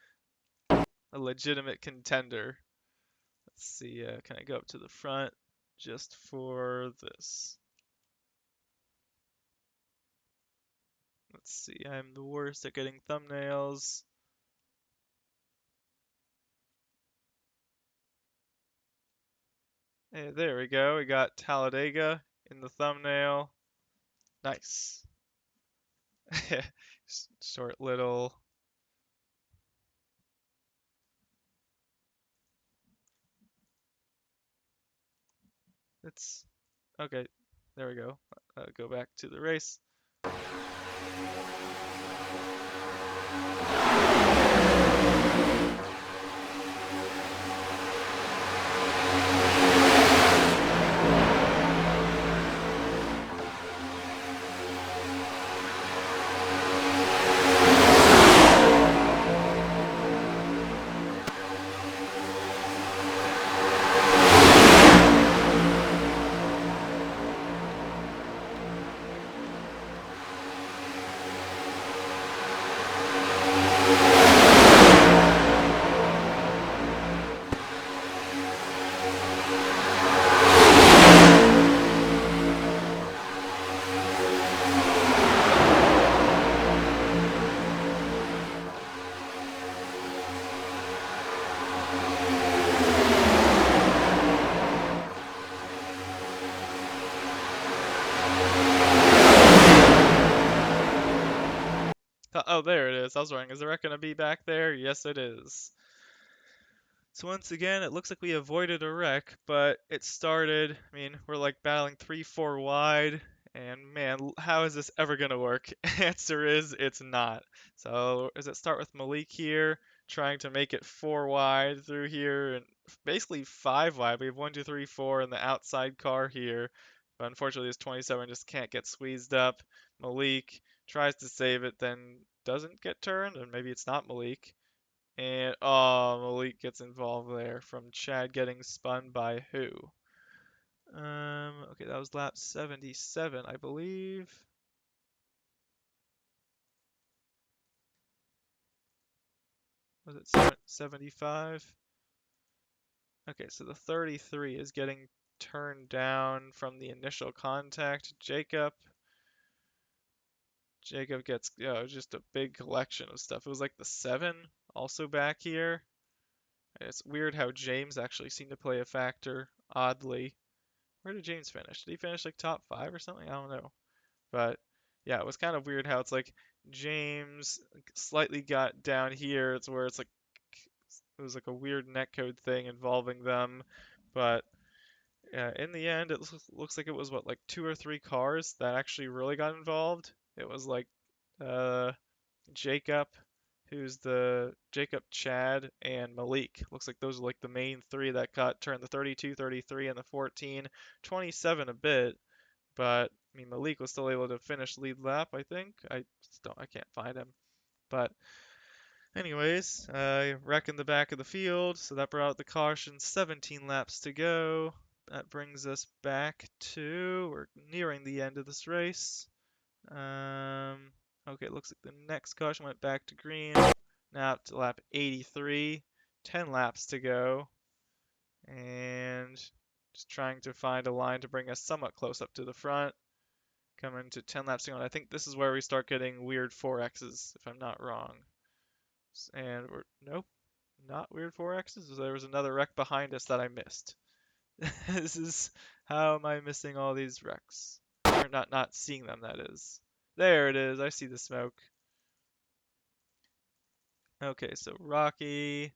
[SPEAKER 1] legitimate contender. Let's see, can I go up to the front just for this? Let's see, I'm the worst at getting thumbnails. Hey, there we go. We got Talladega in the thumbnail. Nice. Short little. It's okay. There we go. Go back to the race. Oh, there it is. I was wondering, is the wreck gonna be back there? Yes, it is. So once again, it looks like we avoided a wreck, but it started, I mean, we're like battling 3-4 wide, and man, how is this ever gonna work? Answer is, it's not. So does it start with Malik here, trying to make it 4 wide through here, and basically 5 wide. We have 1, 2, 3, 4 in the outside car here, but unfortunately this 27 just can't get squeezed up. Malik tries to save it, then doesn't get turned, and maybe it's not Malik. And oh, Malik gets involved there from Chad getting spun by who? Okay, that was lap 77, I believe. Was it 75? Okay, so the 33 is getting turned down from the initial contact. Jacob gets, just a big collection of stuff. It was like the 7 also back here. It's weird how James actually seemed to play a factor, oddly. Where did James finish? Did he finish like top 5 or something? I don't know. But yeah, it was kind of weird how it's like James slightly got down here. It's where it's like it was like a weird netcode thing involving them. But yeah, in the end, it looks like it was what, like 2 or 3 cars that actually really got involved. It was like uh, Jacob, Jacob, Chad, and Malik. Looks like those are like the main 3 that got turned, the 32, 33, and the 14. 27 a bit, but I mean Malik was still able to finish lead lap, I think. I can't find him. But anyways, wreck in the back of the field, so that brought out the caution. 17 laps to go. That brings us back to, we're nearing the end of this race. Okay, it looks like the next caution went back to green. Now up to lap 83. 10 laps to go. And just trying to find a line to bring us somewhat close up to the front. Coming to 10 laps to go. And I think this is where we start getting weird 4Xs, if I'm not wrong. And nope, not weird 4Xs. There was another wreck behind us that I missed. This is, how am I missing all these wrecks? Or not seeing them, that is. There it is. I see the smoke. Okay, so Rocky.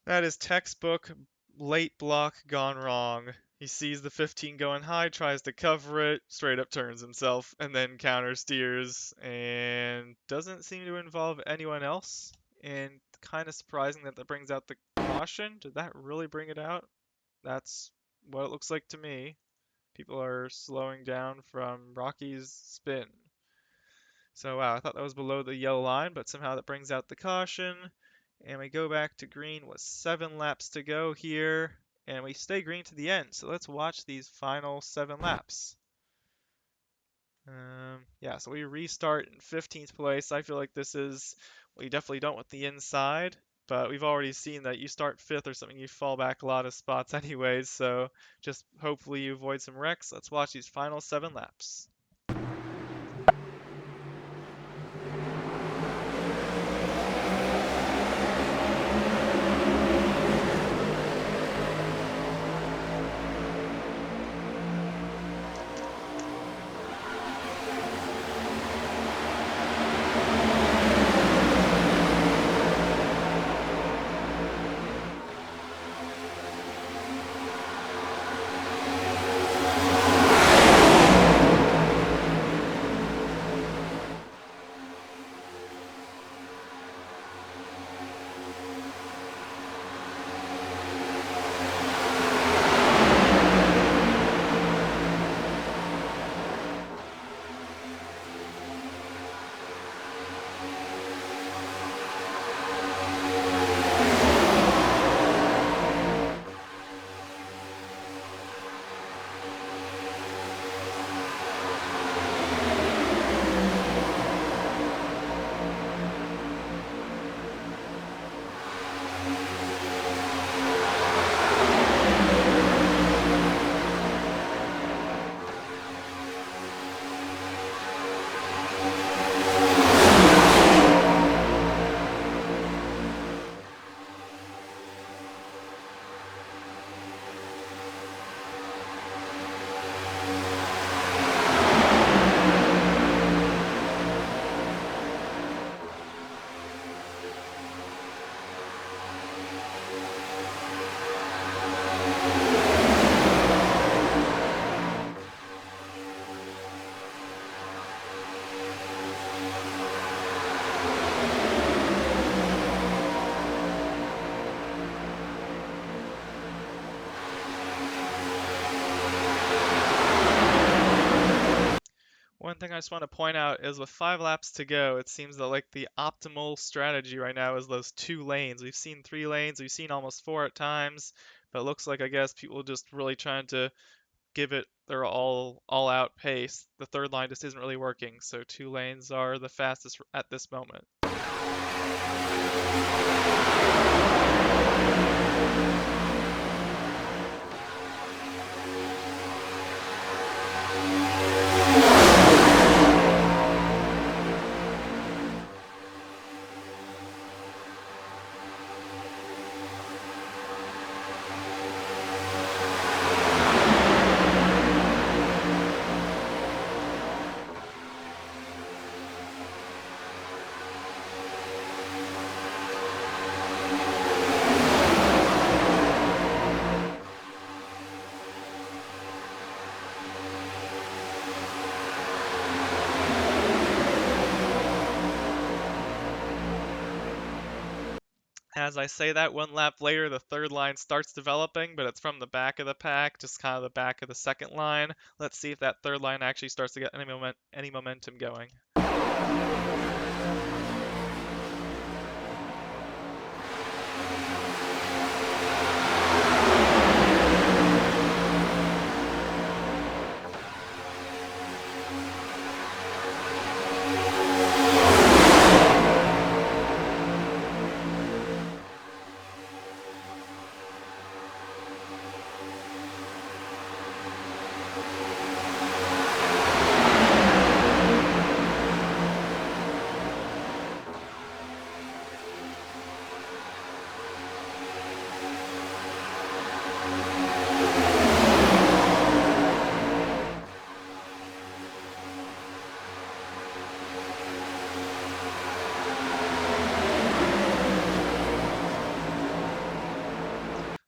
[SPEAKER 1] That is textbook late block gone wrong. He sees the 15 going high, tries to cover it, straight up turns himself, and then counter steers, and doesn't seem to involve anyone else. And kind of surprising that that brings out the caution. Did that really bring it out? That's what it looks like to me. People are slowing down from Rocky's spin. So wow, I thought that was below the yellow line, but somehow that brings out the caution. And we go back to green with 7 laps to go here. And we stay green to the end. So let's watch these final 7 laps. Yeah, so we restart in 15th place. I feel like this is what you definitely don't want the inside. But we've already seen that you start 5th or something, you fall back a lot of spots anyways. So just hopefully you avoid some wrecks. Let's watch these final 7 laps. One thing I just want to point out is with 5 laps to go, it seems that like the optimal strategy right now is those 2 lanes. We've seen 3 lanes, we've seen almost 4 at times, but it looks like I guess people just really trying to give it their all out pace. The third line just isn't really working, so 2 lanes are the fastest at this moment. As I say that, 1 lap later, the third line starts developing, but it's from the back of the pack, just kind of the back of the second line. Let's see if that third line actually starts to get any momentum going.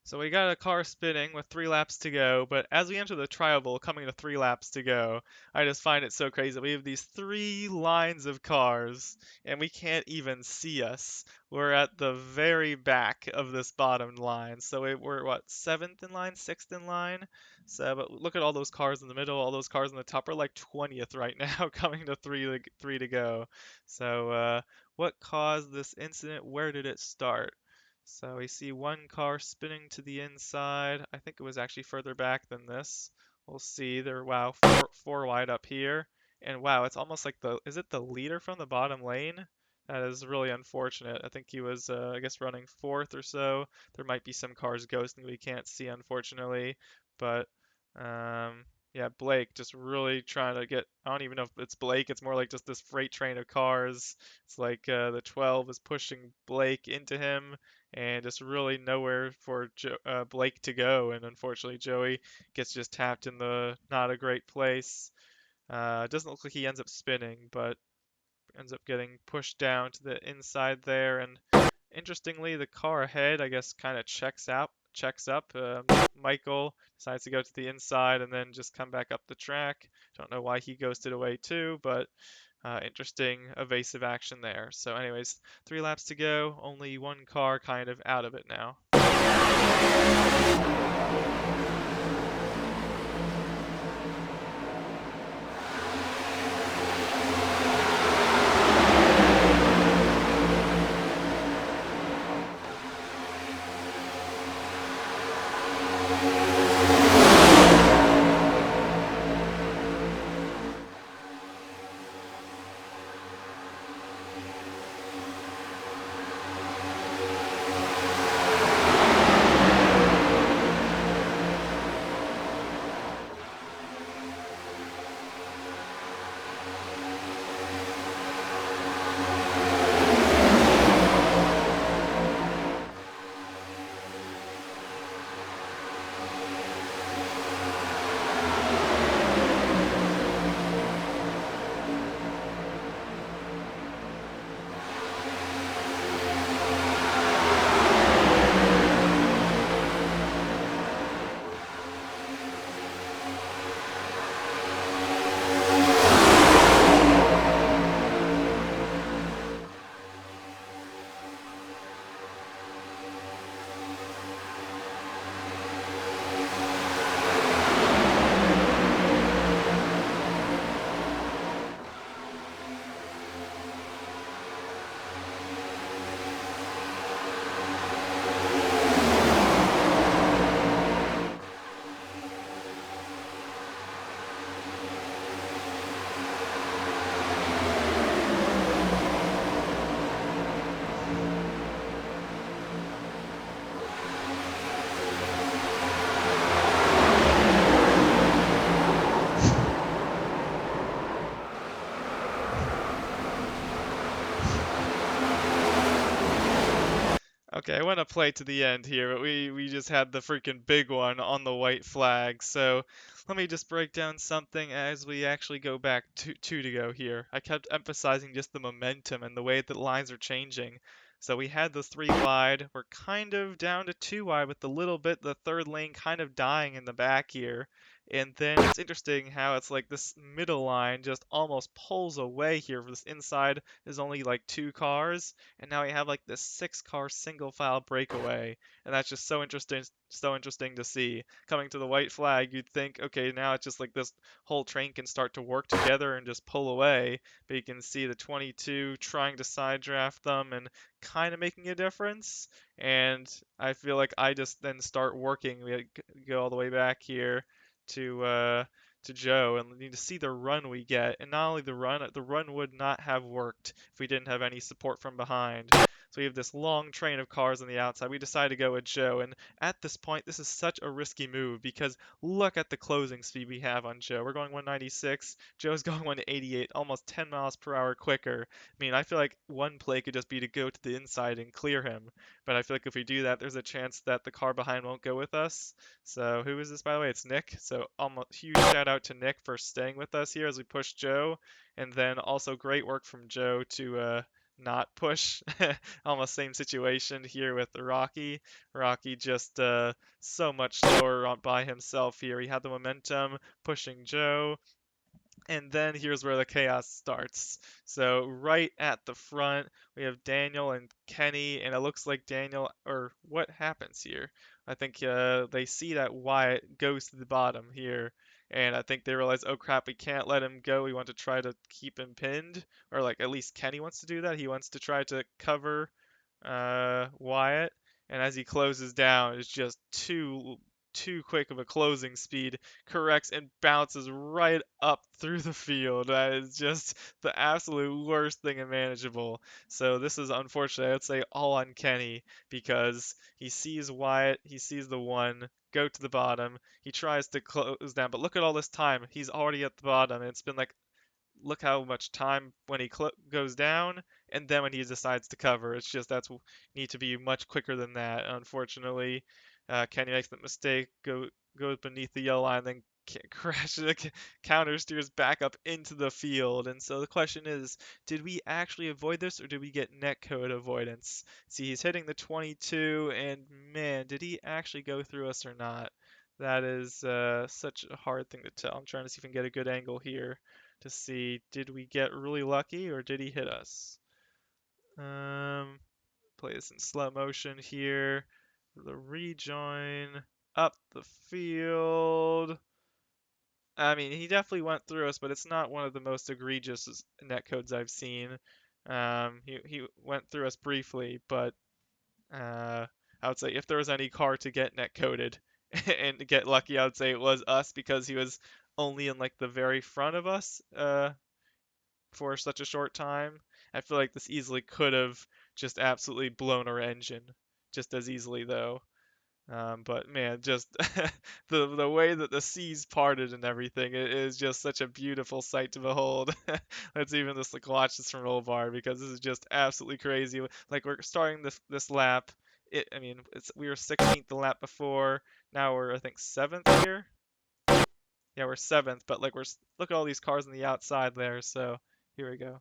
[SPEAKER 1] So we got a car spinning with 3 laps to go, but as we enter the trioval, coming to 3 laps to go, I just find it so crazy. We have these 3 lines of cars, and we can't even see us. We're at the very back of this bottom line. So we're what, 7th in line, 6th in line? So, but look at all those cars in the middle, all those cars in the top. We're like 20th right now, coming to three to go. So, what caused this incident? Where did it start? So we see one car spinning to the inside. I think it was actually further back than this. We'll see. There, wow, four wide up here. And wow, it's almost like is it the leader from the bottom lane? That is really unfortunate. I think he was, I guess, running fourth or so. There might be some cars ghosting we can't see, unfortunately. But, yeah, Blake just really trying to get, I don't even know if it's Blake, it's more like just this freight train of cars. It's like the 12 is pushing Blake into him and just really nowhere for Blake to go. And unfortunately, Joey gets just tapped in the not a great place. It doesn't look like he ends up spinning, but ends up getting pushed down to the inside there. And interestingly, the car ahead, I guess, kind of checks up. Michael decides to go to the inside and then just come back up the track. Don't know why he ghosted away too, but interesting evasive action there. So anyways, 3 laps to go, only one car kind of out of it now. Okay, I want to play to the end here, but we just had the freaking big one on the white flag. So let me just break down something as we actually go back two to go here. I kept emphasizing just the momentum and the way that the lines are changing. So we had the 3 wide. We're kind of down to 2 wide with the little bit, the third lane kind of dying in the back here. And then it's interesting how it's like this middle line just almost pulls away here. This inside is only like 2 cars and now we have like this 6 car single file breakaway, and that's just so interesting to see. Coming to the white flag, you'd think, okay, now it's just like this whole train can start to work together and just pull away, but you can see the 22 trying to side draft them and kind of making a difference, and I feel like I just then start working. We go all the way back here to Joe, and we need to see the run we get. And not only the run would not have worked if we didn't have any support from behind. So we have this long train of cars on the outside. We decide to go with Joe, and at this point, this is such a risky move because look at the closing speed we have on Joe. We're going 196. Joe's going 188, almost 10 miles per hour quicker. I mean, I feel like one play could just be to go to the inside and clear him. But I feel like if we do that, there's a chance that the car behind won't go with us. So who is this, by the way? It's Nick. So almost huge shout out to Nick for staying with us here as we push Joe, and then also great work from Joe to not push. Almost same situation here with Rocky. Rocky just so much slower by himself here. He had the momentum pushing Joe. And then here's where the chaos starts. So right at the front, we have Daniel and Kenny, and it looks like Daniel, or what happens here? I think they see that Wyatt goes to the bottom here, and I think they realize, oh crap, we can't let him go. We want to try to keep him pinned, or like at least Kenny wants to do that. He wants to try to cover Wyatt, and as he closes down, it's just too quick of a closing speed, corrects and bounces right up through the field. That is just the absolute worst thing imaginable. So this is unfortunate, I'd say all on Kenny, because he sees Wyatt, he sees the one go to the bottom, he tries to close down, but look at all this time, he's already at the bottom, and it's been like, look how much time when he goes down and then when he decides to cover. It's just that's need to be much quicker than that. Unfortunately, Kenny makes the mistake, goes beneath the yellow line, then crashes, counter steers back up into the field. And so the question is, did we actually avoid this or did we get netcode avoidance? See, he's hitting the 22, and man, did he actually go through us or not? That is such a hard thing to tell. I'm trying to see if I can get a good angle here to see, did we get really lucky or did he hit us? Play this in slow motion here. The rejoin up the field. I mean, he definitely went through us, but it's not one of the most egregious netcodes I've seen. He went through us briefly, but I would say if there was any car to get netcoded and to get lucky, I would say it was us because he was only in like the very front of us. For such a short time. I feel like this easily could have just absolutely blown our engine just as easily though. But man, just the way that the seas parted and everything, it is just such a beautiful sight to behold. Let's even just like watch this from roll bar because this is just absolutely crazy. Like we're starting this lap. I mean, we were 16th the lap before. Now we're I think 7th here. Yeah, we're 7th, but like look at all these cars on the outside there. So here we go.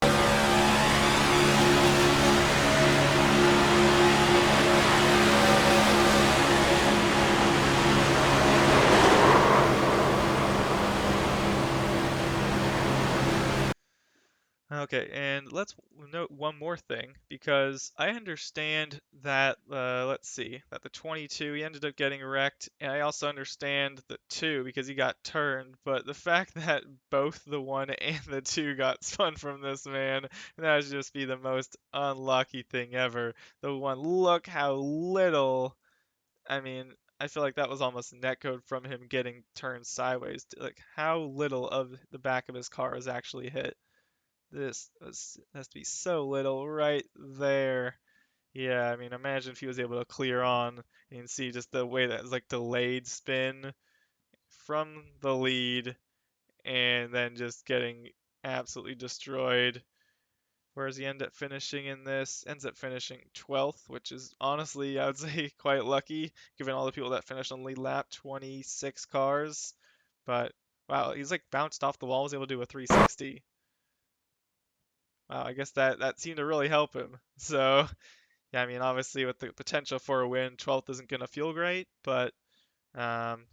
[SPEAKER 1] Okay, and let's note one more thing because I understand that let's see, that the 22 he ended up getting wrecked, and I also understand the 2 because he got turned, but the fact that both the 1 and the 2 got spun from this man, that would just be the most unlucky thing ever. The 1, look how little, I mean, I feel like that was almost netcode from him getting turned sideways. Like how little of the back of his car was actually hit. Has to be so little right there. Yeah, I mean, imagine if he was able to clear on. You can see just the way that it's like delayed spin from the lead and then just getting absolutely destroyed. Where does he end up finishing in this? Ends up finishing 12th, which is honestly, I would say, quite lucky, given all the people that finished on lead lap, 26 cars. But wow, he's like bounced off the wall, was able to do a 360. Wow, I guess that seemed to really help him. So, yeah, I mean, obviously with the potential for a win, 12th isn't going to feel great, but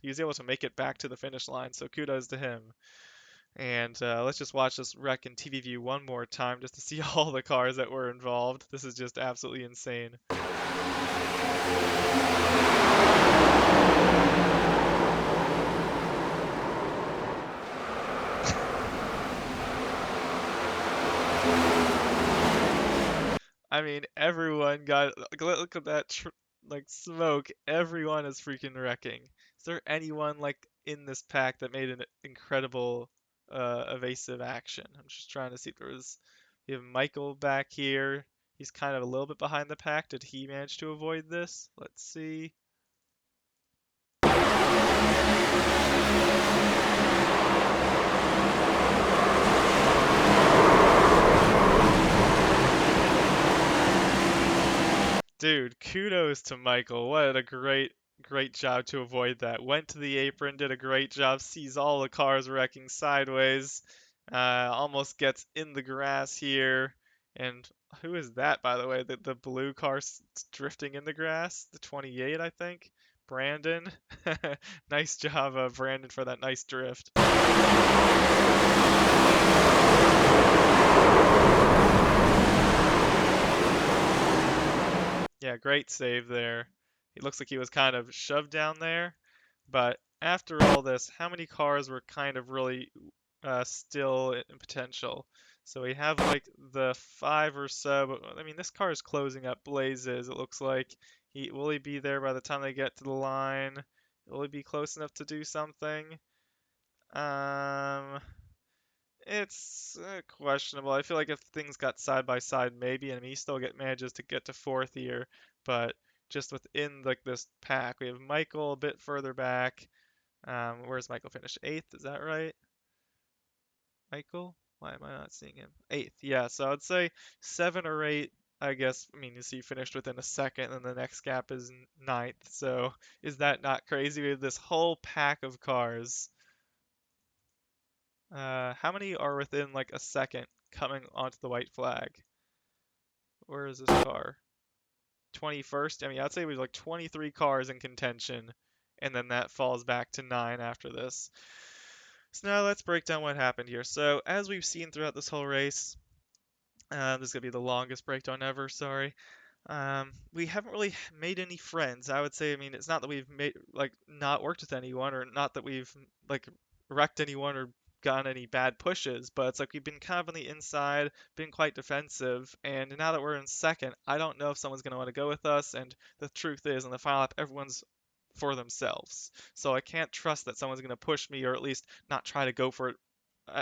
[SPEAKER 1] he was able to make it back to the finish line, so kudos to him. And let's just watch this wreck in TV view one more time just to see all the cars that were involved. This is just absolutely insane. I mean, everyone got, look at that like smoke. Everyone is freaking wrecking. Is there anyone like in this pack that made an incredible evasive action? I'm just trying to see if there was. We have Michael back here. He's kind of a little bit behind the pack. Did he manage to avoid this? Let's see. Dude, kudos to Michael. What a great job to avoid that. Went to the apron, did a great job, sees all the cars wrecking sideways, almost gets in the grass here, And who is that, by the way? The blue car drifting in the grass? The 28, I think. Brandon. Nice job, Brandon, for that nice drift. Yeah, great save there. He looks like he was kind of shoved down there. But after all this, how many cars were kind of really still in potential? So we have like the 5 or so, but I mean, this car is closing up blazes. It looks like will he be there by the time they get to the line? Will he be close enough to do something? Um, it's questionable. I feel like if things got side by side, maybe, and he still manages to get to 4th here, but just within like this pack, we have Michael a bit further back. Where's Michael finished? 8th, is that right? Michael? Why am I not seeing him? 8th, yeah. So I'd say 7 or 8. I guess. I mean, you see, finished within a second, and the next gap is 9th. So is that not crazy? We have this whole pack of cars. How many are within like a second coming onto the white flag? Where is this car? 21st? I mean, I'd say we have like 23 cars in contention, and then that falls back to 9 after this. So now let's break down what happened here. So as we've seen throughout this whole race, this is going to be the longest breakdown ever, sorry. We haven't really made any friends. I would say, I mean, it's not that we've made like not worked with anyone, or not that we've like wrecked anyone or gotten any bad pushes, but it's like we've been kind of on the inside, been quite defensive, and now that we're in second, I don't know if someone's going to want to go with us, and the truth is, in the final lap, everyone's for themselves. So I can't trust that someone's going to push me, or at least not try to go for it,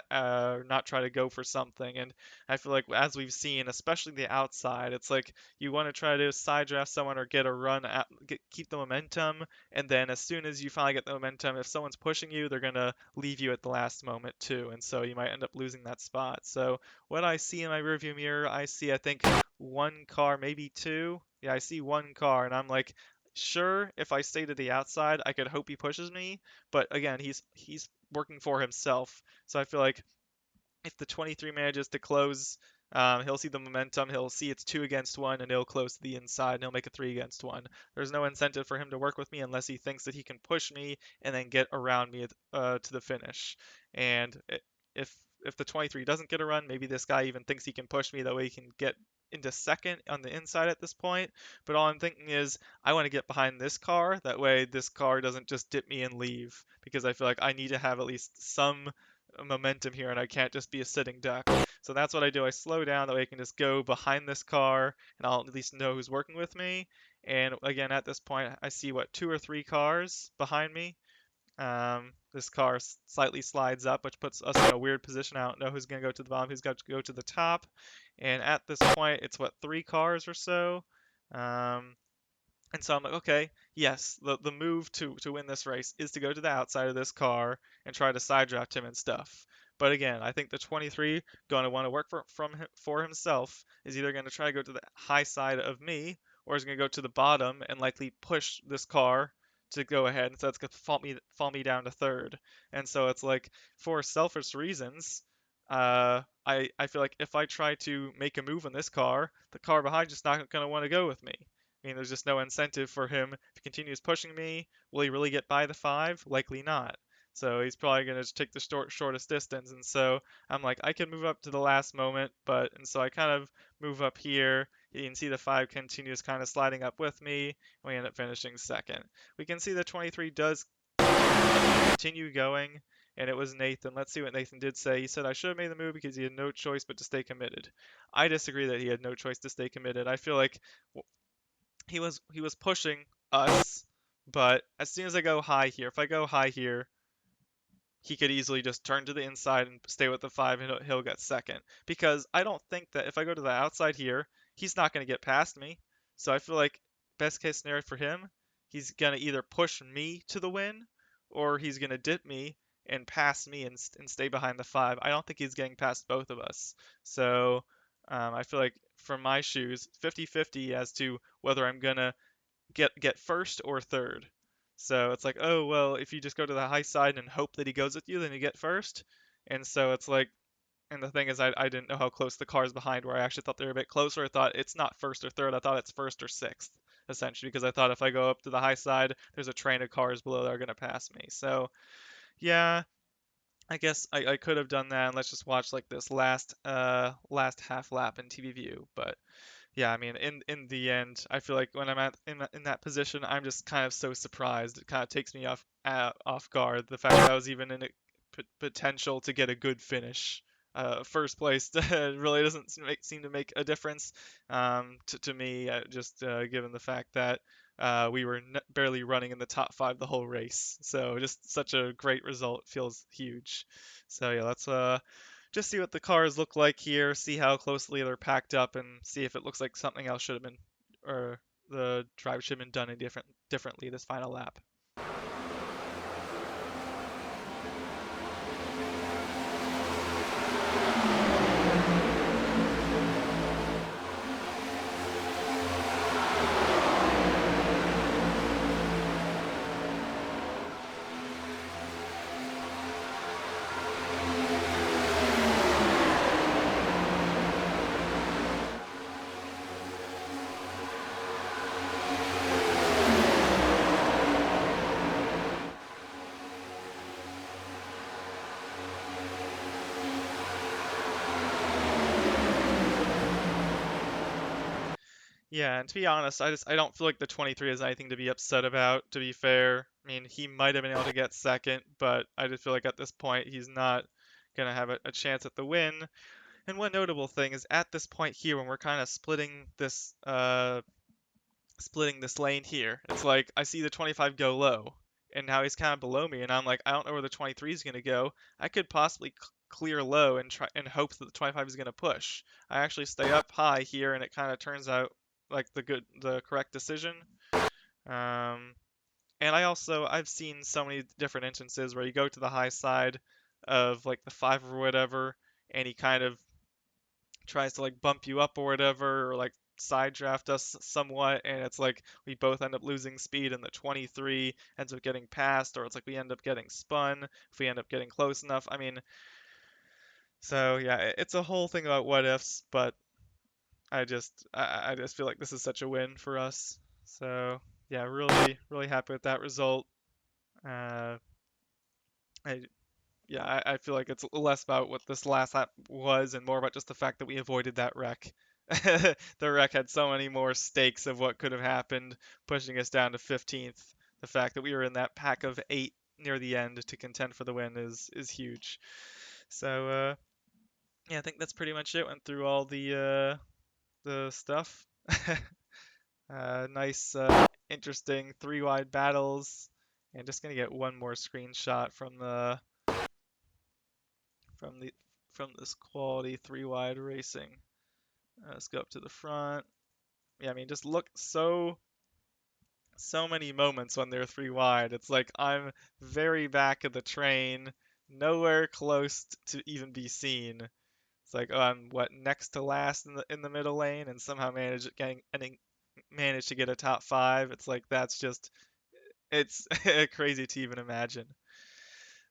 [SPEAKER 1] not try to go for something. And I feel like as we've seen, especially the outside, it's like you want to try to side draft someone or get a run at, keep the momentum, and then as soon as you finally get the momentum, if someone's pushing you, they're gonna leave you at the last moment too, and so you might end up losing that spot. So what I see in my rearview mirror, I think one car, maybe two. Yeah, I see one car, and I'm like, sure, if I stay to the outside, I could hope he pushes me, but again, he's working for himself. So I feel like if the 23 manages to close, he'll see the momentum, he'll see it's 2 against 1, and he'll close to the inside, and he'll make a 3 against 1. There's no incentive for him to work with me unless he thinks that he can push me and then get around me to the finish. And if if the 23 doesn't get a run, maybe this guy even thinks he can push me, that way he can get into second on the inside at this point. But all I'm thinking is I want to get behind this car, that way this car doesn't just dip me and leave, because I feel like I need to have at least some momentum here, and I can't just be a sitting duck. So that's what I do. I slow down, that way I can just go behind this car, and I'll at least know who's working with me. And again, at this point, I see what 2 or 3 cars behind me. This car slightly slides up, which puts us in a weird position. I don't know who's going to go to the bottom, who's got to go to the top. And at this point, it's what, 3 cars or so. And so I'm like, okay, yes, the move to win this race is to go to the outside of this car and try to side draft him and stuff. But again, I think the 23 going to want to work for himself, is either going to try to go to the high side of me, or is going to go to the bottom and likely push this car to go ahead, and so it's going to fall me down to 3rd. And so it's like, for selfish reasons, I feel like if I try to make a move on this car, the car behind just not going to want to go with me. I mean, there's just no incentive for him. If he continues pushing me, will he really get by the 5? Likely not. So he's probably going to take the shortest distance. And so I'm like, I can move up to the last moment, and so I kind of move up here. You can see the 5 continues kind of sliding up with me, and we end up finishing second. We can see the 23 does continue going, and it was Nathan. Let's see what Nathan did say. He said, I should have made the move because he had no choice but to stay committed. I disagree that he had no choice to stay committed. I feel like he was pushing us, but as soon as I go high here, if I go high here, he could easily just turn to the inside and stay with the 5, and he'll get second. Because I don't think that if I go to the outside here, he's not going to get past me. So I feel like best case scenario for him, he's going to either push me to the win, or he's going to dip me and pass me and stay behind the 5. I don't think he's getting past both of us. So I feel like from my shoes, 50-50 as to whether I'm going to get first or third. So it's like, oh, well, if you just go to the high side and hope that he goes with you, then you get first. And so it's like, And the thing is, I didn't know how close the cars behind were. I actually thought they were a bit closer. I thought it's not first or third. I thought it's first or sixth, essentially, because I thought if I go up to the high side, there's a train of cars below that are going to pass me. So, yeah, I guess I could have done that. And let's just watch like this last half lap in TV view. But yeah, I mean, in the end, I feel like when I'm in that position, I'm just kind of so surprised. It kind of takes me off guard. The fact that I was even in a potential to get a good finish. First place really doesn't seem to make a difference to me, just given the fact that we were barely running in the top five the whole race. So just such a great result, feels huge. So yeah, let's just see what the cars look like here, see how closely they're packed up, and see if it looks like something else should have been, or the drive should have been done in differently this final lap. Yeah, and to be honest, I don't feel like the 23 has anything to be upset about, to be fair. I mean, he might have been able to get second, but I just feel like at this point he's not gonna have a chance at the win. And one notable thing is at this point here when we're kind of splitting this lane here, it's like I see the 25 go low, and now he's kind of below me, and I'm like, I don't know where the 23 is gonna go. I could possibly clear low and try and hope that the 25 is gonna push. I actually stay up high here, and it kind of turns out like the correct decision. Um, and I've seen so many different instances where you go to the high side of like the five or whatever, and he kind of tries to like bump you up or whatever, or like side draft us somewhat, and it's like we both end up losing speed, and the 23 ends up getting passed, or it's like we end up getting spun if we end up getting close enough. I mean, so yeah, it's a whole thing about what ifs, but I just feel like this is such a win for us. So yeah, really happy with that result. Uh, I yeah, I feel like it's less about what this last lap was and more about just the fact that we avoided that wreck. The wreck had so many more stakes of what could have happened, pushing us down to 15th. The fact that we were in that pack of 8 near the end to contend for the win is huge. So yeah, I think that's pretty much it. Went through all the stuff. Nice, interesting three wide battles. And just gonna get one more screenshot from the from this quality three wide racing. Let's go up to the front. Yeah, I mean, just look, so many moments when they're three wide. It's like I'm very back of the train, nowhere close to even be seen. It's like, oh, I'm what, next to last in the middle lane, and somehow managed to get a top five. It's like that's just it's crazy to even imagine.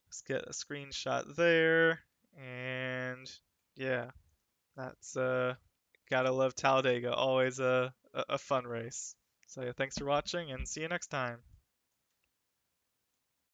[SPEAKER 1] Let's get a screenshot there, and yeah, that's gotta love Talladega. Always a fun race. So yeah, thanks for watching, and see you next time.